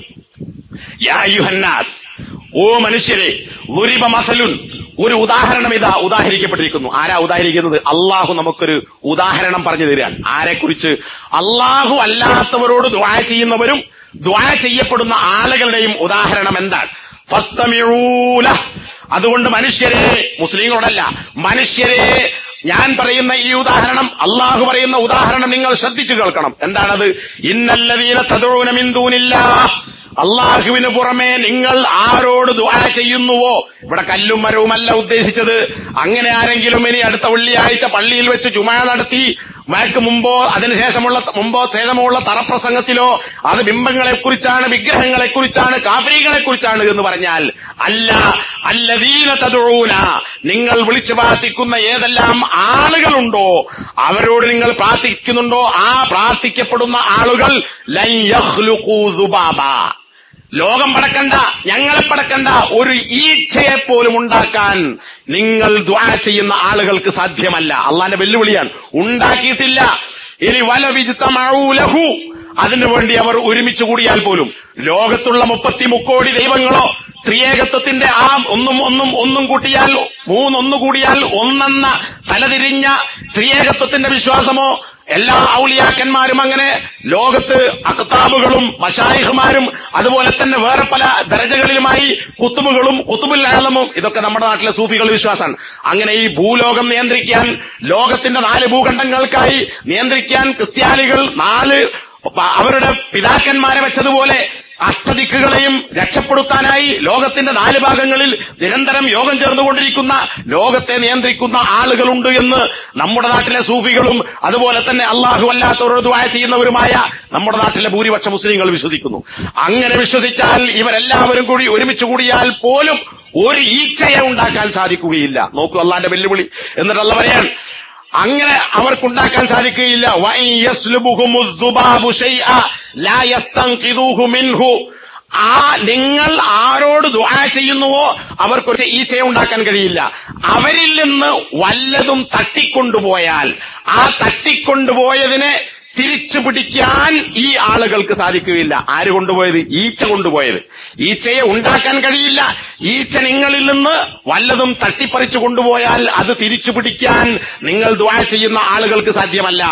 യാ അയ്യുഹന്നാസ്, ഓ മനുഷ്യരെ, ളുരിബ മസലുൻ, ഒരു ഉദാഹരണം ഇതാ ഉദാഹരിക്കപ്പെട്ടിരിക്കുന്നു. ആരാ ഉദാഹരിക്കുന്നത്? അള്ളാഹു നമുക്കൊരു ഉദാഹരണം പറഞ്ഞു തരാൻ. ആരെക്കുറിച്ച്? അള്ളാഹു അല്ലാത്തവരോട് ദുആ ചെയ്യുന്നവരും ദുആ ചെയ്യപ്പെടുന്ന ആളുകളുടെയും ഉദാഹരണം എന്താണ്? ഫസ്തമിഊ ലഹ്, അതുകൊണ്ട് മനുഷ്യരെ, മുസ്ലിങ്ങളോടല്ല, മനുഷ്യരെ, ഞാൻ പറയുന്ന ഈ ഉദാഹരണം, അള്ളാഹു പറയുന്ന ഉദാഹരണം നിങ്ങൾ ശ്രദ്ധിച്ചു കേൾക്കണം. എന്താണത്? ഇന്നല്ലദീന തദഊന മിൻ ദൂനില്ലാഹ്, അള്ളാഹുവിന് പുറമെ നിങ്ങൾ ആരോട് ദുആ ചെയ്യുന്നുവോ, ഇവിടെ കല്ലും മരവുമല്ല ഉദ്ദേശിച്ചത്. അങ്ങനെ ആരെങ്കിലും ഇനി അടുത്ത വെള്ളിയാഴ്ച പള്ളിയിൽ വെച്ച് ജുമാ നടത്തി മയക്ക് മുമ്പോ ശേഷമോ ഉള്ള തറപ്രസംഗത്തിലോ അത് ബിംബങ്ങളെക്കുറിച്ചാണ്, വിഗ്രഹങ്ങളെക്കുറിച്ചാണ്, കാഫിരീകളെക്കുറിച്ചാണ് എന്ന് പറഞ്ഞാൽ അല്ല. അല്ലദീന തദഊന, നിങ്ങൾ വിളിച്ചു പ്രാർത്ഥിക്കുന്ന ഏതെല്ലാം ആളുകളുണ്ടോ, അവരോട് നിങ്ങൾ പ്രാർത്ഥിക്കുന്നുണ്ടോ, ആ പ്രാർത്ഥിക്കപ്പെടുന്ന ആളുകൾ ലൻ യഖ്ലുഖൂ ദുബാബ, ലോകം പടക്കണ്ട, ഞങ്ങളെ പടക്കണ്ട, ഒരു ഈച്ചയെ പോലും ഉണ്ടാക്കാൻ നിങ്ങൾ ദുആ ചെയ്യുന്ന ആളുകൾക്ക് സാധ്യമല്ല. അള്ളാന്റെ വെല്ലുവിളിയാണ്. ഉണ്ടാക്കിയിട്ടില്ല. ഇനി വലവിജ്തമഊ ലഹു, അതിനുവേണ്ടി അവർ ഒരുമിച്ച് കൂടിയാൽ പോലും, ലോകത്തുള്ള 33 കോടി ദൈവങ്ങളോ ത്രിയേകത്വത്തിന്റെ ആ ഒന്നും കൂട്ടിയാൽ ഒന്നു കൂടിയാൽ ഒന്നെന്ന തലതിരിഞ്ഞ ത്രിയേകത്വത്തിന്റെ വിശ്വാസമോ, എല്ലാ ഔലിയാക്കന്മാരും അങ്ങനെ ലോകത്ത് അഖ്താബുകളും മശായിഖുമാരും അതുപോലെ തന്നെ വേറെ പല ദരജകളിലുമായി കുത്തുബുകളും കുത്തുബുൽ ആലമും, ഇതൊക്കെ നമ്മുടെ നാട്ടിലെ സൂഫികളുടെ വിശ്വാസമാണ്. അങ്ങനെ ഈ ഭൂലോകം നിയന്ത്രിക്കാൻ, ലോകത്തിന്റെ 4 ഭൂഖണ്ഡങ്ങൾക്കായി നിയന്ത്രിക്കാൻ ക്രിസ്ത്യാനികൾ 4 അവരുടെ പിതാക്കന്മാരെ വെച്ചതുപോലെ അഷ്ടദിക്കുകളെയും രക്ഷപ്പെടുത്താനായി ലോകത്തിന്റെ 4 ഭാഗങ്ങളിൽ നിരന്തരം യോഗം ചേർന്നുകൊണ്ടിരിക്കുന്ന, ലോകത്തെ നിയന്ത്രിക്കുന്ന ആളുകളുണ്ട് എന്ന് നമ്മുടെ നാട്ടിലെ സൂഫികളും അതുപോലെ തന്നെ അള്ളാഹു അല്ലാത്തവരോട് ദുആ ചെയ്യുന്നവരുമായ നമ്മുടെ നാട്ടിലെ ഭൂരിപക്ഷ മുസ്ലിങ്ങൾ വിശ്വസിക്കുന്നു. അങ്ങനെ വിശ്വസിച്ചാൽ ഇവരെല്ലാവരും കൂടി ഒരുമിച്ച് കൂടിയാൽ പോലും ഒരു ഈച്ചയെ ഉണ്ടാക്കാൻ സാധിക്കുകയില്ല. നോക്കൂ അള്ളാന്റെ വെല്ലുവിളി. എന്നിട്ട് അള്ളാഹ് പറയാൻ, അങ്ങനെ അവർക്കുണ്ടാക്കാൻ സാധിക്കുകയില്ല. നിങ്ങൾ ആരോട് ദുആ ചെയ്യുന്നുവോ അവർക്കൊരു ഈച്ചയെ ഉണ്ടാക്കാൻ കഴിയില്ല. അവരിൽ നിന്ന് വല്ലതും തട്ടിക്കൊണ്ടുപോയാൽ ആ തട്ടിക്കൊണ്ടുപോയതിനെ തിരിച്ചു പിടിക്കാൻ ഈ ആളുകൾക്ക് സാധിക്കുകയില്ല. ആര് കൊണ്ടുപോയത്? ഈച്ച കൊണ്ടുപോയത്. ഈച്ചയെ ഉണ്ടാക്കാൻ കഴിയില്ല. ഈച്ച നിങ്ങളിൽ നിന്ന് വല്ലതും തട്ടിപ്പറിച്ചു കൊണ്ടുപോയാൽ അത് തിരിച്ചു പിടിക്കാൻ നിങ്ങൾ ദുആ ചെയ്യുന്ന ആളുകൾക്ക് സാധ്യമല്ല.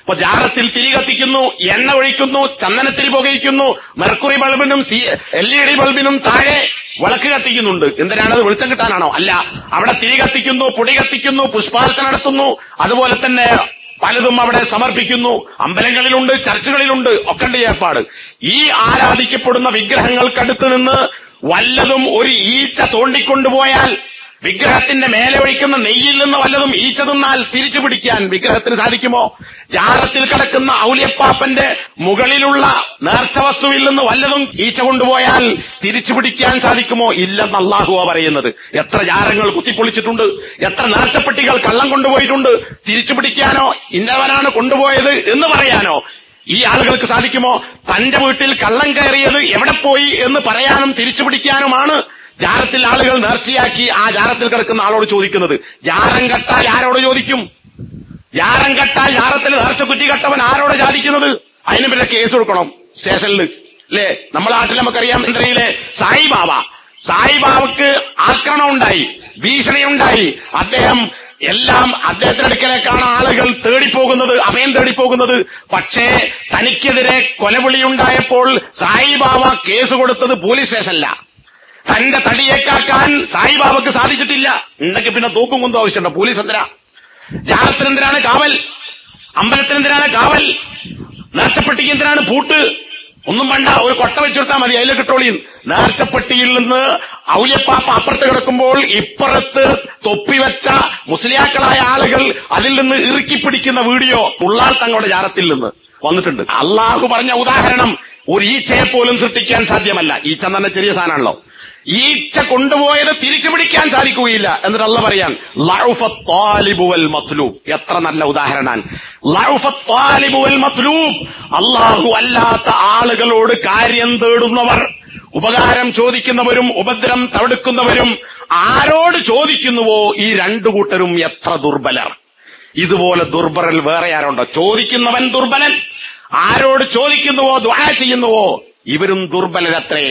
ഇപ്പൊ ജാറത്തിൽ തിരി കത്തിക്കുന്നു, എണ്ണ ഒഴിക്കുന്നു, ചന്ദനത്തിരി പുകയിക്കുന്നു, മെർക്കുറി ബൾബിനും LED ബൾബിനും താഴെ വിളക്ക് കത്തിക്കുന്നുണ്ട്. എന്തിനാണത്? വെളിച്ചം കിട്ടാനാണോ? അല്ല. അവിടെ തിരി കത്തിക്കുന്നു, പൊടി കത്തിക്കുന്നു, പുഷ്പാർച്ചന നടത്തുന്നു, അതുപോലെ തന്നെ പലതും അവിടെ സമർപ്പിക്കുന്നു. അമ്പലങ്ങളിലുണ്ട്, ചർച്ചുകളിലുണ്ട്, ഒക്കണ്ട ഏർപ്പാട്. ഈ ആരാധിക്കപ്പെടുന്ന വിഗ്രഹങ്ങൾക്കടുത്ത് നിന്ന് വല്ലതും ഒരു ഈച്ച തോണ്ടിക്കൊണ്ടുപോയാൽ, വിഗ്രഹത്തിന്റെ മേലെ ഒഴിക്കുന്ന നെയ്യിൽ നിന്ന് വല്ലതും ഈച്ച തിന്നാൽ തിരിച്ചു പിടിക്കാൻ വിഗ്രഹത്തിന് സാധിക്കുമോ? ജാറത്തിൽ കിടക്കുന്ന ഔലിയപ്പാപ്പന്റെ മുകളിലുള്ള നേർച്ച വസ്തുവിൽ നിന്ന് വല്ലതും ഈച്ച കൊണ്ടുപോയാൽ തിരിച്ചു പിടിക്കാൻ സാധിക്കുമോ? ഇല്ലെന്ന് അല്ലാഹുവാ പറയുന്നത്. എത്ര ജാറങ്ങൾ കുത്തിപ്പൊളിച്ചിട്ടുണ്ട്, എത്ര നേർച്ചപ്പെട്ടികൾ കള്ളം കൊണ്ടുപോയിട്ടുണ്ട്. തിരിച്ചു പിടിക്കാനോ ഇന്നവനാണ് കൊണ്ടുപോയത് എന്ന് പറയാനോ ഈ ആളുകൾക്ക് സാധിക്കുമോ? തന്റെ വീട്ടിൽ കള്ളം കയറിയത് എവിടെ പോയി എന്ന് പറയാനും തിരിച്ചു പിടിക്കാനുമാണ് ജാറത്തിൽ ആളുകൾ നേർച്ചയാക്കി ആ ജാറത്തിൽ കിടക്കുന്ന ആളോട് ചോദിക്കുന്നത്. ജാരം കെട്ടാൽ ആരോട് ചോദിക്കും? ജാരം കെട്ടാൽ ജാറത്തിൽ നേർച്ച കുറ്റി കെട്ടവൻ ആരോട് ചോദിക്കുന്നത്? അതിന് പിന്നെ കേസ് കൊടുക്കണം സ്റ്റേഷനിൽ, അല്ലേ? നമ്മളെ നാട്ടിൽ നമുക്കറിയാം, ഇന്ദ്രയിലെ സായിബാബക്ക് ആക്രമണം ഉണ്ടായി, ഭീഷണിയുണ്ടായി. അദ്ദേഹത്തിന്റെ അടുക്കലേക്കാണ് ആളുകൾ തേടിപ്പോകുന്നത്, അഭയം തേടിപ്പോകുന്നത്. പക്ഷേ തനിക്കെതിരെ കൊലവിളിയുണ്ടായപ്പോൾ സായിബാബ കേസ് കൊടുത്തത് പോലീസ് സ്റ്റേഷനില്ല. തന്റെ തടിയേക്കാക്കാൻ സായിബാബക്ക് സാധിച്ചിട്ടില്ല. ഉണ്ടെങ്കിൽ പിന്നെ തൂക്കും കൊണ്ടും ആവശ്യമുണ്ടോ? പോലീസ് എന്തിനാ? ജാറത്തിനെന്തിനാണ് കാവൽ? അമ്പലത്തിനെന്തിനാണ് കാവൽ? നേർച്ചപ്പെട്ടിക്ക് എന്തിനാണ് പൂട്ട്? ഒന്നും വേണ്ട, ഒരു കൊട്ട വെച്ചുകൊടുത്താൽ മതി, അതിൽ കിട്ടോളിയും. നേർച്ചപ്പെട്ടിയിൽ നിന്ന് ഔലിയപ്പാപ്പ അപ്പുറത്ത് കിടക്കുമ്പോൾ ഇപ്പുറത്ത് തൊപ്പിവെച്ച മുസ്ലിയാക്കളായ ആളുകൾ അതിൽ നിന്ന് ഇറുക്കിപ്പിടിക്കുന്ന വീഡിയോ ഉള്ളാൾ തങ്ങളുടെ ജാറത്തിൽ നിന്ന് വന്നിട്ടുണ്ട്. അള്ളാഹു പറഞ്ഞ ഉദാഹരണം ഒരു ഈച്ചയെ പോലും സൃഷ്ടിക്കാൻ സാധ്യമല്ല. ഈച്ച എന്ന് പറഞ്ഞ ചെറിയ സാധനമാണല്ലോ. ഈച്ച കൊണ്ടുപോയത് തിരിച്ചു പിടിക്കാൻ സാധിക്കുകയില്ല. എന്നിട്ട് അള്ളാഹ് പറയാൻ, ലഉഫത്ത് ത്വാലിബു വൽ മത്ലൂബ്. എത്ര നല്ല ഉദാഹരണമാണ്. ലഉഫത്ത് ത്വാലിബു വൽ മത്ലൂബ്. അള്ളാഹു അല്ലാത്ത ആളുകളോട് കാര്യം തേടുന്നവർ, ഉപകാരം ചോദിക്കുന്നവരും ഉപദ്രം തടുക്കുന്നവരും ആരോട് ചോദിക്കുന്നുവോ ഈ 2 കൂട്ടരും എത്ര ദുർബലർ. ഇതുപോലെ ദുർബലൻ വേറെ ആരുണ്ടോ? ചോദിക്കുന്നവൻ ദുർബലൻ, ആരോട് ചോദിക്കുന്നുവോ ദുആ ചെയ്യുന്നുവോ ഇവരും ദുർബലരത്രേ.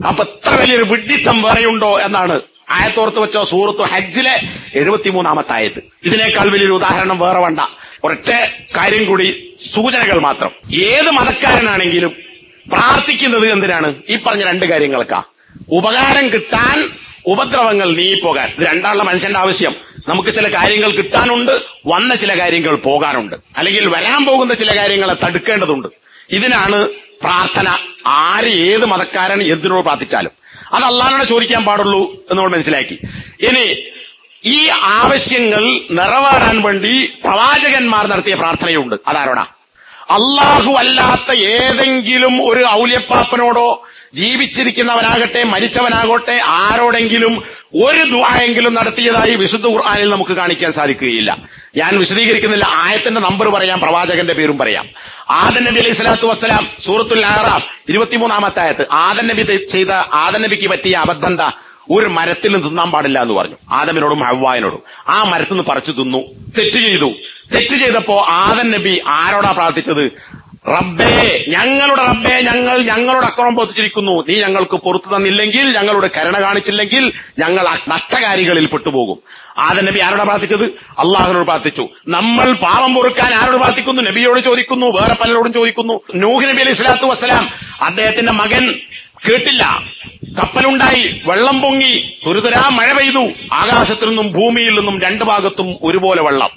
അപ്പൊ എത്ര വലിയൊരു വിഡ്ഢിത്തം വേറെയുണ്ടോ എന്നാണ് ആയത്തോർത്ത് വെച്ചോ. സൂറത്തു ഹജ്ജിലെ 73-ാമത്തെ ആയത്ത്. ഇതിനേക്കാൾ വലിയൊരു ഉദാഹരണം വേറെ വേണ്ട. ഒരൊറ്റ കാര്യം കൂടി, സൂചനകൾ മാത്രം. ഏത് മതക്കാരനാണെങ്കിലും പ്രാർത്ഥിക്കുന്നത് എന്തിനാണ്? ഈ പറഞ്ഞ 2 കാര്യങ്ങൾക്കാ. ഉപകാരം കിട്ടാൻ, ഉപദ്രവങ്ങൾ നീങ്ങിപ്പോകാൻ. ഇത് രണ്ടാണുള്ള മനുഷ്യന്റെ ആവശ്യം. നമുക്ക് ചില കാര്യങ്ങൾ കിട്ടാനുണ്ട്, വന്ന ചില കാര്യങ്ങൾ പോകാനുണ്ട്, അല്ലെങ്കിൽ വരാൻ പോകുന്ന ചില കാര്യങ്ങളെ തടുക്കേണ്ടതുണ്ട്. ഇതിനാണ് പ്രാർത്ഥന. ആര് ഏത് മതക്കാരൻ എന്തിനോട് പ്രാർത്ഥിച്ചാലും അത് അള്ളാഹിനോട് ചോദിക്കാൻ പാടുള്ളൂ എന്ന് നമ്മൾ മനസ്സിലാക്കി. ഇനി ഈ ആവശ്യങ്ങൾ നിറവേറാൻ വേണ്ടി പ്രവാചകന്മാർ നടത്തിയ പ്രാർത്ഥനയുണ്ട്. അതാരോടാ? അള്ളാഹു അല്ലാത്ത ഏതെങ്കിലും ഒരു ഔലിയപ്പാപ്പനോടോ ജീവിച്ചിരിക്കുന്നവനാകട്ടെ മരിച്ചവനാകട്ടെ ആരോടെങ്കിലും ഒരു ദുആയെങ്കിലും നടത്തിയതായി വിശുദ്ധ ഖുർആനിൽ നമുക്ക് കാണിക്കാൻ സാധിക്കുകയില്ല. ഞാൻ വിശദീകരിക്കുന്നില്ല. ആയത്തിന്റെ നമ്പർ പറയാം, പ്രവാചകന്റെ പേരും പറയാം. ആദം നബി അലൈഹി സ്വലാത്തു വസ്സലാം, സൂറത്തുൽ അഅറാഫ് 23-ാമത്തെ ആയത്ത്. ആദം നബിക്ക് പറ്റിയ അബദ്ധം എന്താ? ഒരു മരത്തിൽ നിന്ന് തിന്നാൻ പാടില്ല എന്ന് പറഞ്ഞു ആദമിനോടും ഹവ്വായിനോടും. ആ മരത്തിൽ നിന്ന് പറിച്ചു തിന്നു, തെറ്റ് ചെയ്തു. തെറ്റ് ചെയ്തപ്പോ ആദം നബി ആരോടാ പ്രാർത്ഥിച്ചത്? റബ്ബേ, ഞങ്ങളുടെ റബ്ബേ, ഞങ്ങളോട് അക്രമം പ്രവർത്തിച്ചിരിക്കുന്നു. നീ ഞങ്ങൾക്ക് പുറത്തു തന്നില്ലെങ്കിൽ, ഞങ്ങളോട് കരുണ കാണിച്ചില്ലെങ്കിൽ ഞങ്ങൾ നഷ്ടകാരികളിൽ പെട്ടുപോകും. ആദം നബി ആരോടാ പ്രാർത്ഥിച്ചത്? അള്ളാഹുവിനോട് പ്രാർത്ഥിച്ചു. നമ്മൾ പാപം പൊറുക്കാൻ ആരോട് പ്രാർത്ഥിക്കുന്നു? നബിയോട് ചോദിക്കുന്നു, വേറെ പലരോടും ചോദിക്കുന്നു. നൂഹ് നബി അലൈഹി സ്വലാത്തു വസ്സലാം, അദ്ദേഹത്തിന്റെ മകൻ കേട്ടില്ല, കപ്പലുണ്ടായി, വെള്ളം പൊങ്ങി, തുരുതുരാ മഴ പെയ്തു, ആകാശത്തിൽ നിന്നും ഭൂമിയിൽ നിന്നും 2 ഭാഗത്തും ഒരുപോലെ വെള്ളം.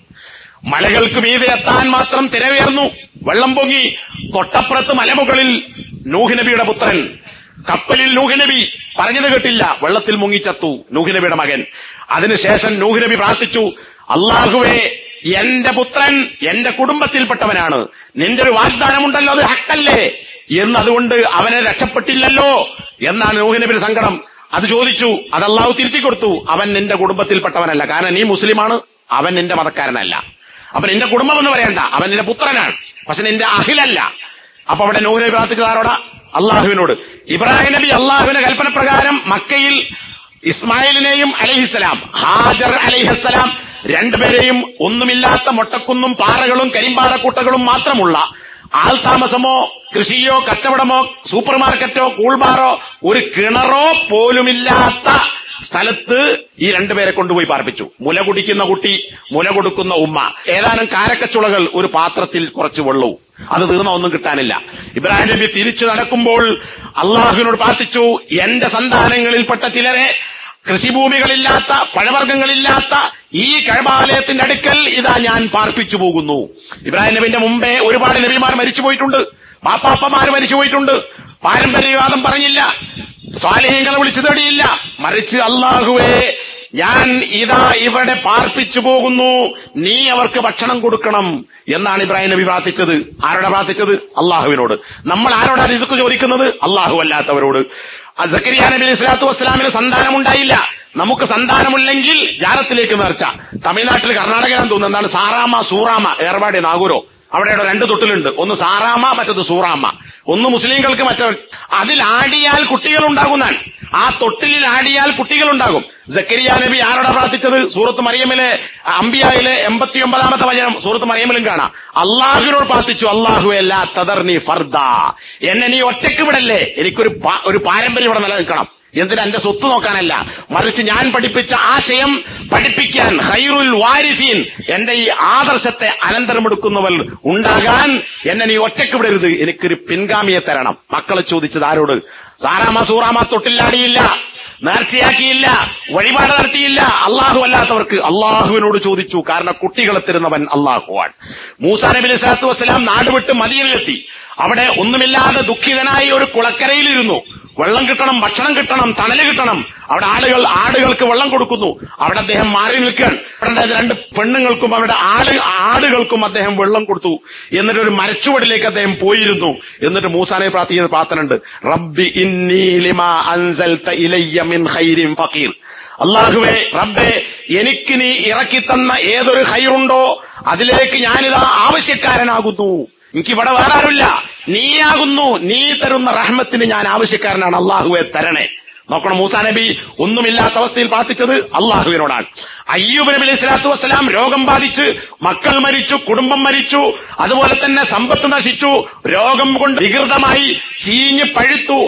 മലകൾക്ക് മീതെ എത്താൻ മാത്രം തിരവേർന്നു, വെള്ളം പൊങ്ങി. തൊട്ടപ്പുറത്ത് മലമുകളിൽ നൂഹ് നബിയുടെ പുത്രൻ, കപ്പലിൽ നൂഹ് നബി, പറഞ്ഞത് കേട്ടില്ല, വെള്ളത്തിൽ മുങ്ങിച്ചത്തു നൂഹ് നബിയുടെ മകൻ. അതിനുശേഷം നൂഹ് നബി പ്രാർത്ഥിച്ചു, അല്ലാഹുവേ, എന്റെ പുത്രൻ എന്റെ കുടുംബത്തിൽപ്പെട്ടവനാണ്, നിന്റെ ഒരു വാഗ്ദാനമുണ്ടല്ലോ, അത് ഹക്കല്ലേ എന്നതുകൊണ്ട് അവനെ രക്ഷപ്പെട്ടില്ലല്ലോ എന്നാണ് നൂഹ് നബിയുടെ സങ്കടം. അത് ചോദിച്ചു, അത് അല്ലാഹു തിരുത്തി കൊടുത്തു. അവൻ നിന്റെ കുടുംബത്തിൽപ്പെട്ടവനല്ല, കാരണം നീ മുസ്ലിമാണ്, അവൻ നിന്റെ മതക്കാരനല്ല. അപ്പൊ നിന്റെ കുടുംബം എന്ന് പറയണ്ട, അവൻ നിന്റെ പുത്രനാണ്, പക്ഷെ നിന്റെ അഹിലല്ല. അപ്പൊ അവിടെ നൂഹ് നബി പ്രാർത്ഥിച്ചത് ആരോടാ? അള്ളാഹുവിനോട്. ഇബ്രാഹിം നബി അള്ളാഹുവിന്റെ കൽപ്പന പ്രകാരം മക്കയിൽ ഇസ്മായിലിനെയും അലൈഹിസ്സലാം, ഹാജർ അലൈഹിസ്സലാം രണ്ടുപേരെയും ഒന്നുമില്ലാത്ത മൊട്ടക്കുന്നും പാറകളും കരിമ്പാറക്കൂട്ടകളും മാത്രമുള്ള ആൾതാമസമോ കൃഷിയോ കച്ചവടമോ സൂപ്പർ മാർക്കറ്റോ കൂൾബാറോ ഒരു കിണറോ പോലുമില്ലാത്ത സ്ഥലത്ത് ഈ രണ്ടുപേരെ കൊണ്ടുപോയി പാർപ്പിച്ചു. മുല കുടിക്കുന്ന കുട്ടി, മുല കൊടുക്കുന്ന ഉമ്മ, ഏതാനും കാരക്കച്ചുളകൾ, ഒരു പാത്രത്തിൽ കുറച്ച് വെള്ളവും. അത് തീർന്ന ഒന്നും കിട്ടാനില്ല. ഇബ്രാഹിം നബി തിരിച്ചു നടക്കുമ്പോൾ അള്ളാഹുവിനോട് പ്രാർത്ഥിച്ചു, എന്റെ സന്താനങ്ങളിൽപ്പെട്ട ചിലരെ കൃഷിഭൂമികളില്ലാത്ത, പഴവർഗ്ഗങ്ങളില്ലാത്ത ഈ കഅബാലയത്തിന്റെ അടുക്കൽ ഇതാ ഞാൻ പാർപ്പിച്ചു പോകുന്നു. ഇബ്രാഹിം നബിന്റെ മുമ്പേ ഒരുപാട് നബിമാർ മരിച്ചുപോയിട്ടുണ്ട്, പാപ്പാപ്പമാർ മരിച്ചുപോയിട്ടുണ്ട്. പാരമ്പര്യവാദം പറഞ്ഞില്ല, സ്വാലിഹീങ്ങളെ വിളിച്ചു തേടിയില്ല. മറിച്ച് അല്ലാഹുവേ, ഞാൻ ഇതാ ഇവിടെ പാർപ്പിച്ചു പോകുന്നു, നീ അവർക്ക് ഭക്ഷണം കൊടുക്കണം എന്നാണ് ഇബ്രാഹിം നബി പ്രാർത്ഥിച്ചത്. ആരോടാ പ്രാർത്ഥിച്ചത്? അള്ളാഹുവിനോട്. നമ്മൾ ആരോടാ റിസ്ക് ചോദിക്കുന്നത്? അള്ളാഹു അല്ലാത്തവരോട്. സക്കരിയ നബി അലൈഹി സ്വലാത്തു വസ്സലാമിന് സന്താനമുണ്ടായില്ല. നമുക്ക് സന്താനമില്ലെങ്കിൽ ജാരത്തിലേക്ക് നേർച്ച. തമിഴ്നാട്ടിൽ, കർണാടകയിലാണെന്ന് തോന്നുന്നു, എന്താണ് സാറാമ സൂറാമ, ഏർവാടി നാഗൂരോ, അവിടെ രണ്ട് തൊട്ടിലുണ്ട്, ഒന്ന് സാറാമ മറ്റത് സൂറാമ. ഒന്ന് മുസ്ലിങ്ങൾക്ക്, മറ്റേ അതിൽ ആടിയാൽ കുട്ടികളുണ്ടാകുന്നാണ്. ആ തൊട്ടിലിൽ ആടിയാൽ കുട്ടികളുണ്ടാകും. സക്കരിയ നബി ആരോടാ പ്രാർത്ഥിച്ചത്? സൂറത്ത് മറിയമിലെ, അംബിയയിലെ 89-ാമത്തെ വചനം സൂറത്ത് മറിയമിലും കാണാം. അള്ളാഹുവിനോട് പ്രാർത്ഥിച്ചു, അല്ലാഹുവേ ലാ തദർനി ഫർദാ, എന്നെ നീ ഒറ്റയ്ക്ക് വിടല്ലേ, എനിക്കൊരു പാരമ്പര്യം ഇവിടെ നിലനിൽക്കണം. എന്തിനാ? എന്റെ സ്വത്ത് നോക്കാനല്ല, മറിച്ച് ഞാൻ പഠിപ്പിച്ച ആശയം പഠിപ്പിക്കാൻ, ഖൈറുൽ വാരിസീൻ, എന്റെ ഈ ആദർശത്തെ അനന്തരമെടുക്കുന്നവർ ഉണ്ടാകാൻ എന്നെ നീ ഒറ്റയ്ക്ക് വിടരുത്, എനിക്കൊരു പിൻഗാമിയെ തരണം. മക്കളെ ചോദിച്ചത് ആരോട്? സാറാമ സൂറാമ തൊട്ടില്ലാടിയില്ല, നേർച്ചയാക്കിയില്ല, വഴിപാട് നടത്തിയില്ല. അള്ളാഹു അല്ലാത്തവർക്ക് അള്ളാഹുവിനോട് ചോദിച്ചു. കാരണം കുട്ടികളെ തരുന്നവൻ അള്ളാഹുവാൻ. മൂസാ നബി അലൈഹി സ്വലാത്തു വസ്സലാം നാടുവിട്ട് മദീനയിലെത്തി. അവിടെ ഒന്നുമില്ലാതെ ദുഃഖിതനായി ഒരു കുളക്കരയിലിരുന്നു. വെള്ളം കിട്ടണം, ഭക്ഷണം കിട്ടണം, തണല് കിട്ടണം. അവിടെ ആടുകൾക്ക് വെള്ളം കൊടുക്കുന്നു. അവിടെ അദ്ദേഹം മാറി നിൽക്കാൻ. അവിടെ രണ്ട് പെണ്ണുങ്ങൾക്കും അവരുടെ ആടുകൾക്കും അദ്ദേഹം വെള്ളം കൊടുത്തു. എന്നിട്ട് ഒരു മരച്ചുവടിലേക്ക് അദ്ദേഹം പോയിരുന്നു. എന്നിട്ട് മൂസാനെ പ്രാർത്ഥിക്കുന്ന പ്രാർത്ഥനയുണ്ട്, റബ്ബി ഇന്നി ലിമാ അൻസൽത ഇലയ്യ മിൻ ഖൈരിൻ ഫഖീർ. അല്ലാഹുവേ, റബ്ബേ, എനിക്ക് നീ ഇറക്കി തന്ന ഏതൊരു ഖൈറുണ്ടോ അതിലേക്ക് ഞാനിതാ ആവശ്യക്കാരനാകുന്നു. എനിക്കിവിടെ വേറെ ആരുമില്ല, നീയാകുന്നു. നീ തരുന്ന റഹ്മത്തിന് ഞാൻ ആവശ്യക്കാരനാണ്. അള്ളാഹുവെ തരണേ. നോക്കണം, മൂസാ നബി ഒന്നുമില്ലാത്ത അവസ്ഥയിൽ പ്രാർത്ഥിച്ചത് അള്ളാഹുവിനോടാണ്. അയ്യൂബ് നബി അലൈഹി സ്വലാത്തു വസ്സലാം രോഗം ബാധിച്ച് മക്കൾ മരിച്ചു, കുടുംബം മരിച്ചു, അതുപോലെ തന്നെ സമ്പത്ത് നശിച്ചു, രോഗം കൊണ്ട് വികൃതമായി ചീഞ്ഞ് പഴുത്തു,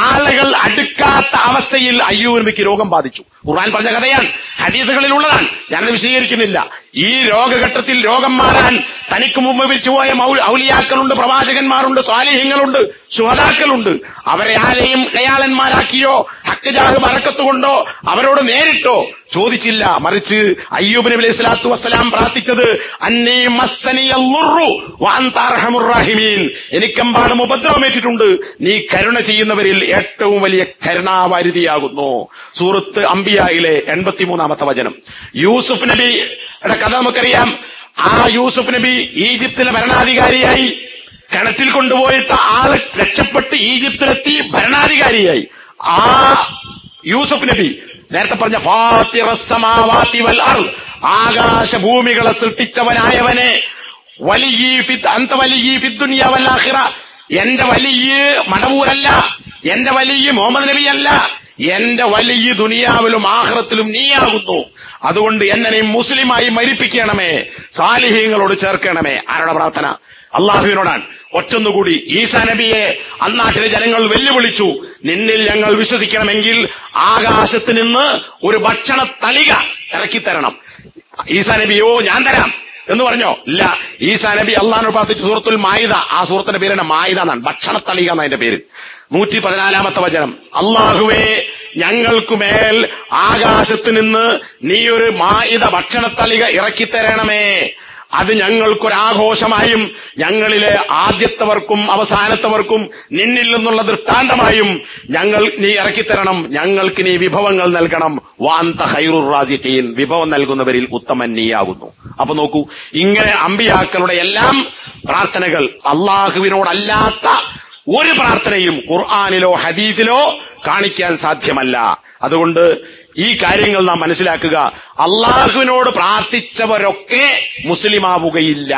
ആളുകൾ അടുക്കാത്ത അവസ്ഥയിൽ അയ്യൂബ് നബിക്ക് രോഗം ബാധിച്ചു. ഖുർആൻ പറഞ്ഞ കഥയാണ്, ഹദീസുകളിലുള്ളതാണ്, ഞാനത് വിശദീകരിക്കുന്നില്ല. ഈ രോഗഘട്ടത്തിൽ രോഗം മാറാൻ തനിക്ക് മുമ്പ് വിരിച്ചുപോയ ഔലിയാക്കളുണ്ട്, പ്രവാചകന്മാരുണ്ട്, സ്വാലിഹീങ്ങളുണ്ട്, ശുഹദാക്കളുണ്ട്. അവരെ ആരെയും കയാളന്മാരാക്കിയോ ഹക്ക് ജാഹ് ബറക്കത്തുകൊണ്ടോ അവരോട് നേരിട്ടോ ചോദിച്ചില്ല. മറിച്ച് അയ്യൂബ് നബി അലൈഹി സ്വലാത്തു വസ്സലാം പ്രാർത്ഥിച്ചത്, അന്നീ മസ്സനിയൽ ളുർറു വഅൻത അർഹമുർ റഹീമീൻ, എനിക്കെമ്പാടും ഉപദ്രവമേറ്റിട്ടുണ്ട്, നീ കരുണ ചെയ്യുന്നവരിൽ ഏറ്റവും വലിയ കരുണാവാരിധിയാകുന്നു. സൂറത്ത് അംബിയയിലെ 83-ാമത്തെ വചനം. യൂസുഫ് നബിയുടെ കഥ നമുക്കറിയാം. ആ യൂസുഫ് നബി ഈജിപ്തിലെ ഭരണാധികാരിയായി. കിണറ്റിൽ കൊണ്ടുപോയിട്ട് ആള് രക്ഷപ്പെട്ട് ഈജിപ്തിലെത്തി ഭരണാധികാരിയായി. ആ യൂസുഫ് നബി നേരത്തെ പറഞ്ഞ ഫാത്തിറസ് സമാവാതി വൽ അർദ്, ആകാശഭൂമികളെ സൃഷ്ടിച്ചവനായവനെ, വലിയ്യി അൻത വലിയ്യി ഫിദ് ദുനിയ വൽ ആഖിറ, എന്റെ വലിയ്യ് മടവൂരല്ല, എന്റെ വലിയ്യ് മുഹമ്മദ് നബിയല്ല, എന്റെ വലിയ്യ് ദുനിയാവിലും ആഖിറത്തിലും നീയാകുന്നു. അതുകൊണ്ട് എന്നെ നീ മുസ്ലിമായി മരിപ്പിക്കണമേ, സാലിഹീങ്ങളോട് ചേർക്കണമേ. ആരുടെ പ്രാർത്ഥന? അള്ളാഹുവിനോടാണ്. ഒറ്റൊന്നുകൂടി ഈസാ നബിയെ അന്നാട്ടിലെ ജനങ്ങൾ വെല്ലുവിളിച്ചു, നിന്നിൽ ഞങ്ങൾ വിശ്വസിക്കണമെങ്കിൽ ആകാശത്ത് നിന്ന് ഒരു ഭക്ഷണ തളിക ഇറക്കിത്തരണം. ഈസാ നബിയോ ഞാൻ തരാം എന്ന് പറഞ്ഞോ? ഇല്ല. ഈസാ നബി അള്ളാഹിനോട് പ്രാർത്ഥിച്ചു. സൂറത്തുൽ മായിദ, ആ സൂറത്തിന്റെ പേരാണ് മായിദ എന്നാണ്, ഭക്ഷണ തളിക എന്നതിന്റെ പേര്. 114-ാമത്തെ വചനം. അള്ളാഹുവേ, ഞങ്ങൾക്കുമേൽ ആകാശത്ത് നിന്ന് നീ ഒരു മാഇദ ഭക്ഷണത്തളിക ഇറക്കിത്തരണമേ. അത് ഞങ്ങൾക്കൊരാഘോഷമായും ഞങ്ങളിലെ ആദ്യത്തവർക്കും അവസാനത്തവർക്കും നിന്നിൽ നിന്നുള്ള ദൃഷ്ടാന്തമായും നീ ഇറക്കിത്തരണം. ഞങ്ങൾക്ക് നീ വിഭവങ്ങൾ നൽകണം. വാന്ത ഖൈറുർ റാസിഖീൻ, വിഭവം നൽകുന്നവരിൽ ഉത്തമൻ നീയാകുന്നു. അപ്പൊ നോക്കൂ, ഇങ്ങനെ അമ്പിയാക്കളുടെ എല്ലാം പ്രാർത്ഥനകൾ, അള്ളാഹുവിനോടല്ലാത്ത ഒരു പ്രാർത്ഥനയും ഖുർആനിലോ ഹദീസിലോ കാണിക്കാൻ സാധ്യമല്ല. അതുകൊണ്ട് ഈ കാര്യങ്ങൾ നാം മനസ്സിലാക്കുക. അള്ളാഹുവിനോട് പ്രാർത്ഥിച്ചവരൊക്കെ മുസ്ലിമാവുകയില്ല.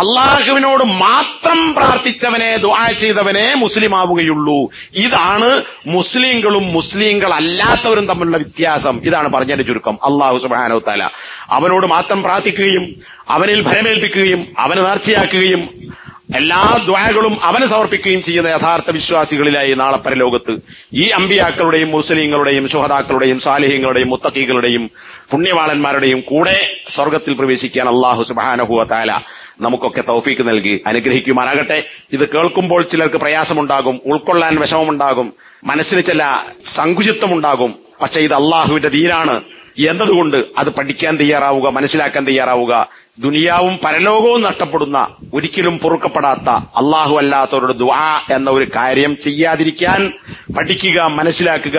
അള്ളാഹുവിനോട് മാത്രം പ്രാർത്ഥിച്ചവനെ, ദുആ ചെയ്തവനെ മുസ്ലിമാവുകയുള്ളൂ. ഇതാണ് മുസ്ലിങ്ങളും മുസ്ലിങ്ങളല്ലാത്തവരും തമ്മിലുള്ള വ്യത്യാസം. ഇതാണ് പറഞ്ഞതിന്റെ ചുരുക്കം. അള്ളാഹു സുബ്ഹാനഹു വ തആല അവനോട് മാത്രം പ്രാർത്ഥിക്കുകയും അവനിൽ ഭരമേൽപ്പിക്കുകയും അവനെ നേർച്ചയാക്കുകയും എല്ലാ ദ്വാകളും അവന് സമർപ്പിക്കുകയും ചെയ്യുന്ന യഥാർത്ഥ വിശ്വാസികളിലായി നാളെ പരലോകത്ത് ഈ അമ്പിയാക്കളുടെയും മുസ്ലിങ്ങളുടെയും ശുഹദാക്കളുടെയും സാലിഹ്യങ്ങളുടെയും മുത്തഖീകളുടെയും പുണ്യവാളന്മാരുടെയും കൂടെ സ്വർഗത്തിൽ പ്രവേശിക്കാൻ അല്ലാഹു സുബ്ഹാനഹു വ തആല നമുക്കൊക്കെ തൗഫീക്ക് നൽകി അനുഗ്രഹിക്കുമാറാകട്ടെ. ഇത് കേൾക്കുമ്പോൾ ചിലർക്ക് പ്രയാസമുണ്ടാകും, ഉൾക്കൊള്ളാൻ വിഷമമുണ്ടാകും, മനസ്സിന് ചില സങ്കുചിത്വമുണ്ടാകും. പക്ഷെ ഇത് അള്ളാഹുവിന്റെ ദീനാണ് എന്നതുകൊണ്ട് അത് പഠിക്കാൻ തയ്യാറാവുക, മനസ്സിലാക്കാൻ തയ്യാറാവുക. ദുനിയാവും പരലോകവും നഷ്ടപ്പെടുന്ന, ഒരിക്കലും പൊറുക്കപ്പെടാത്ത അല്ലാഹു അല്ലാത്തവരുടെ ദുആ എന്ന ഒരു കാര്യം ചെയ്യാതിരിക്കാൻ പഠിക്കുക, മനസ്സിലാക്കുക.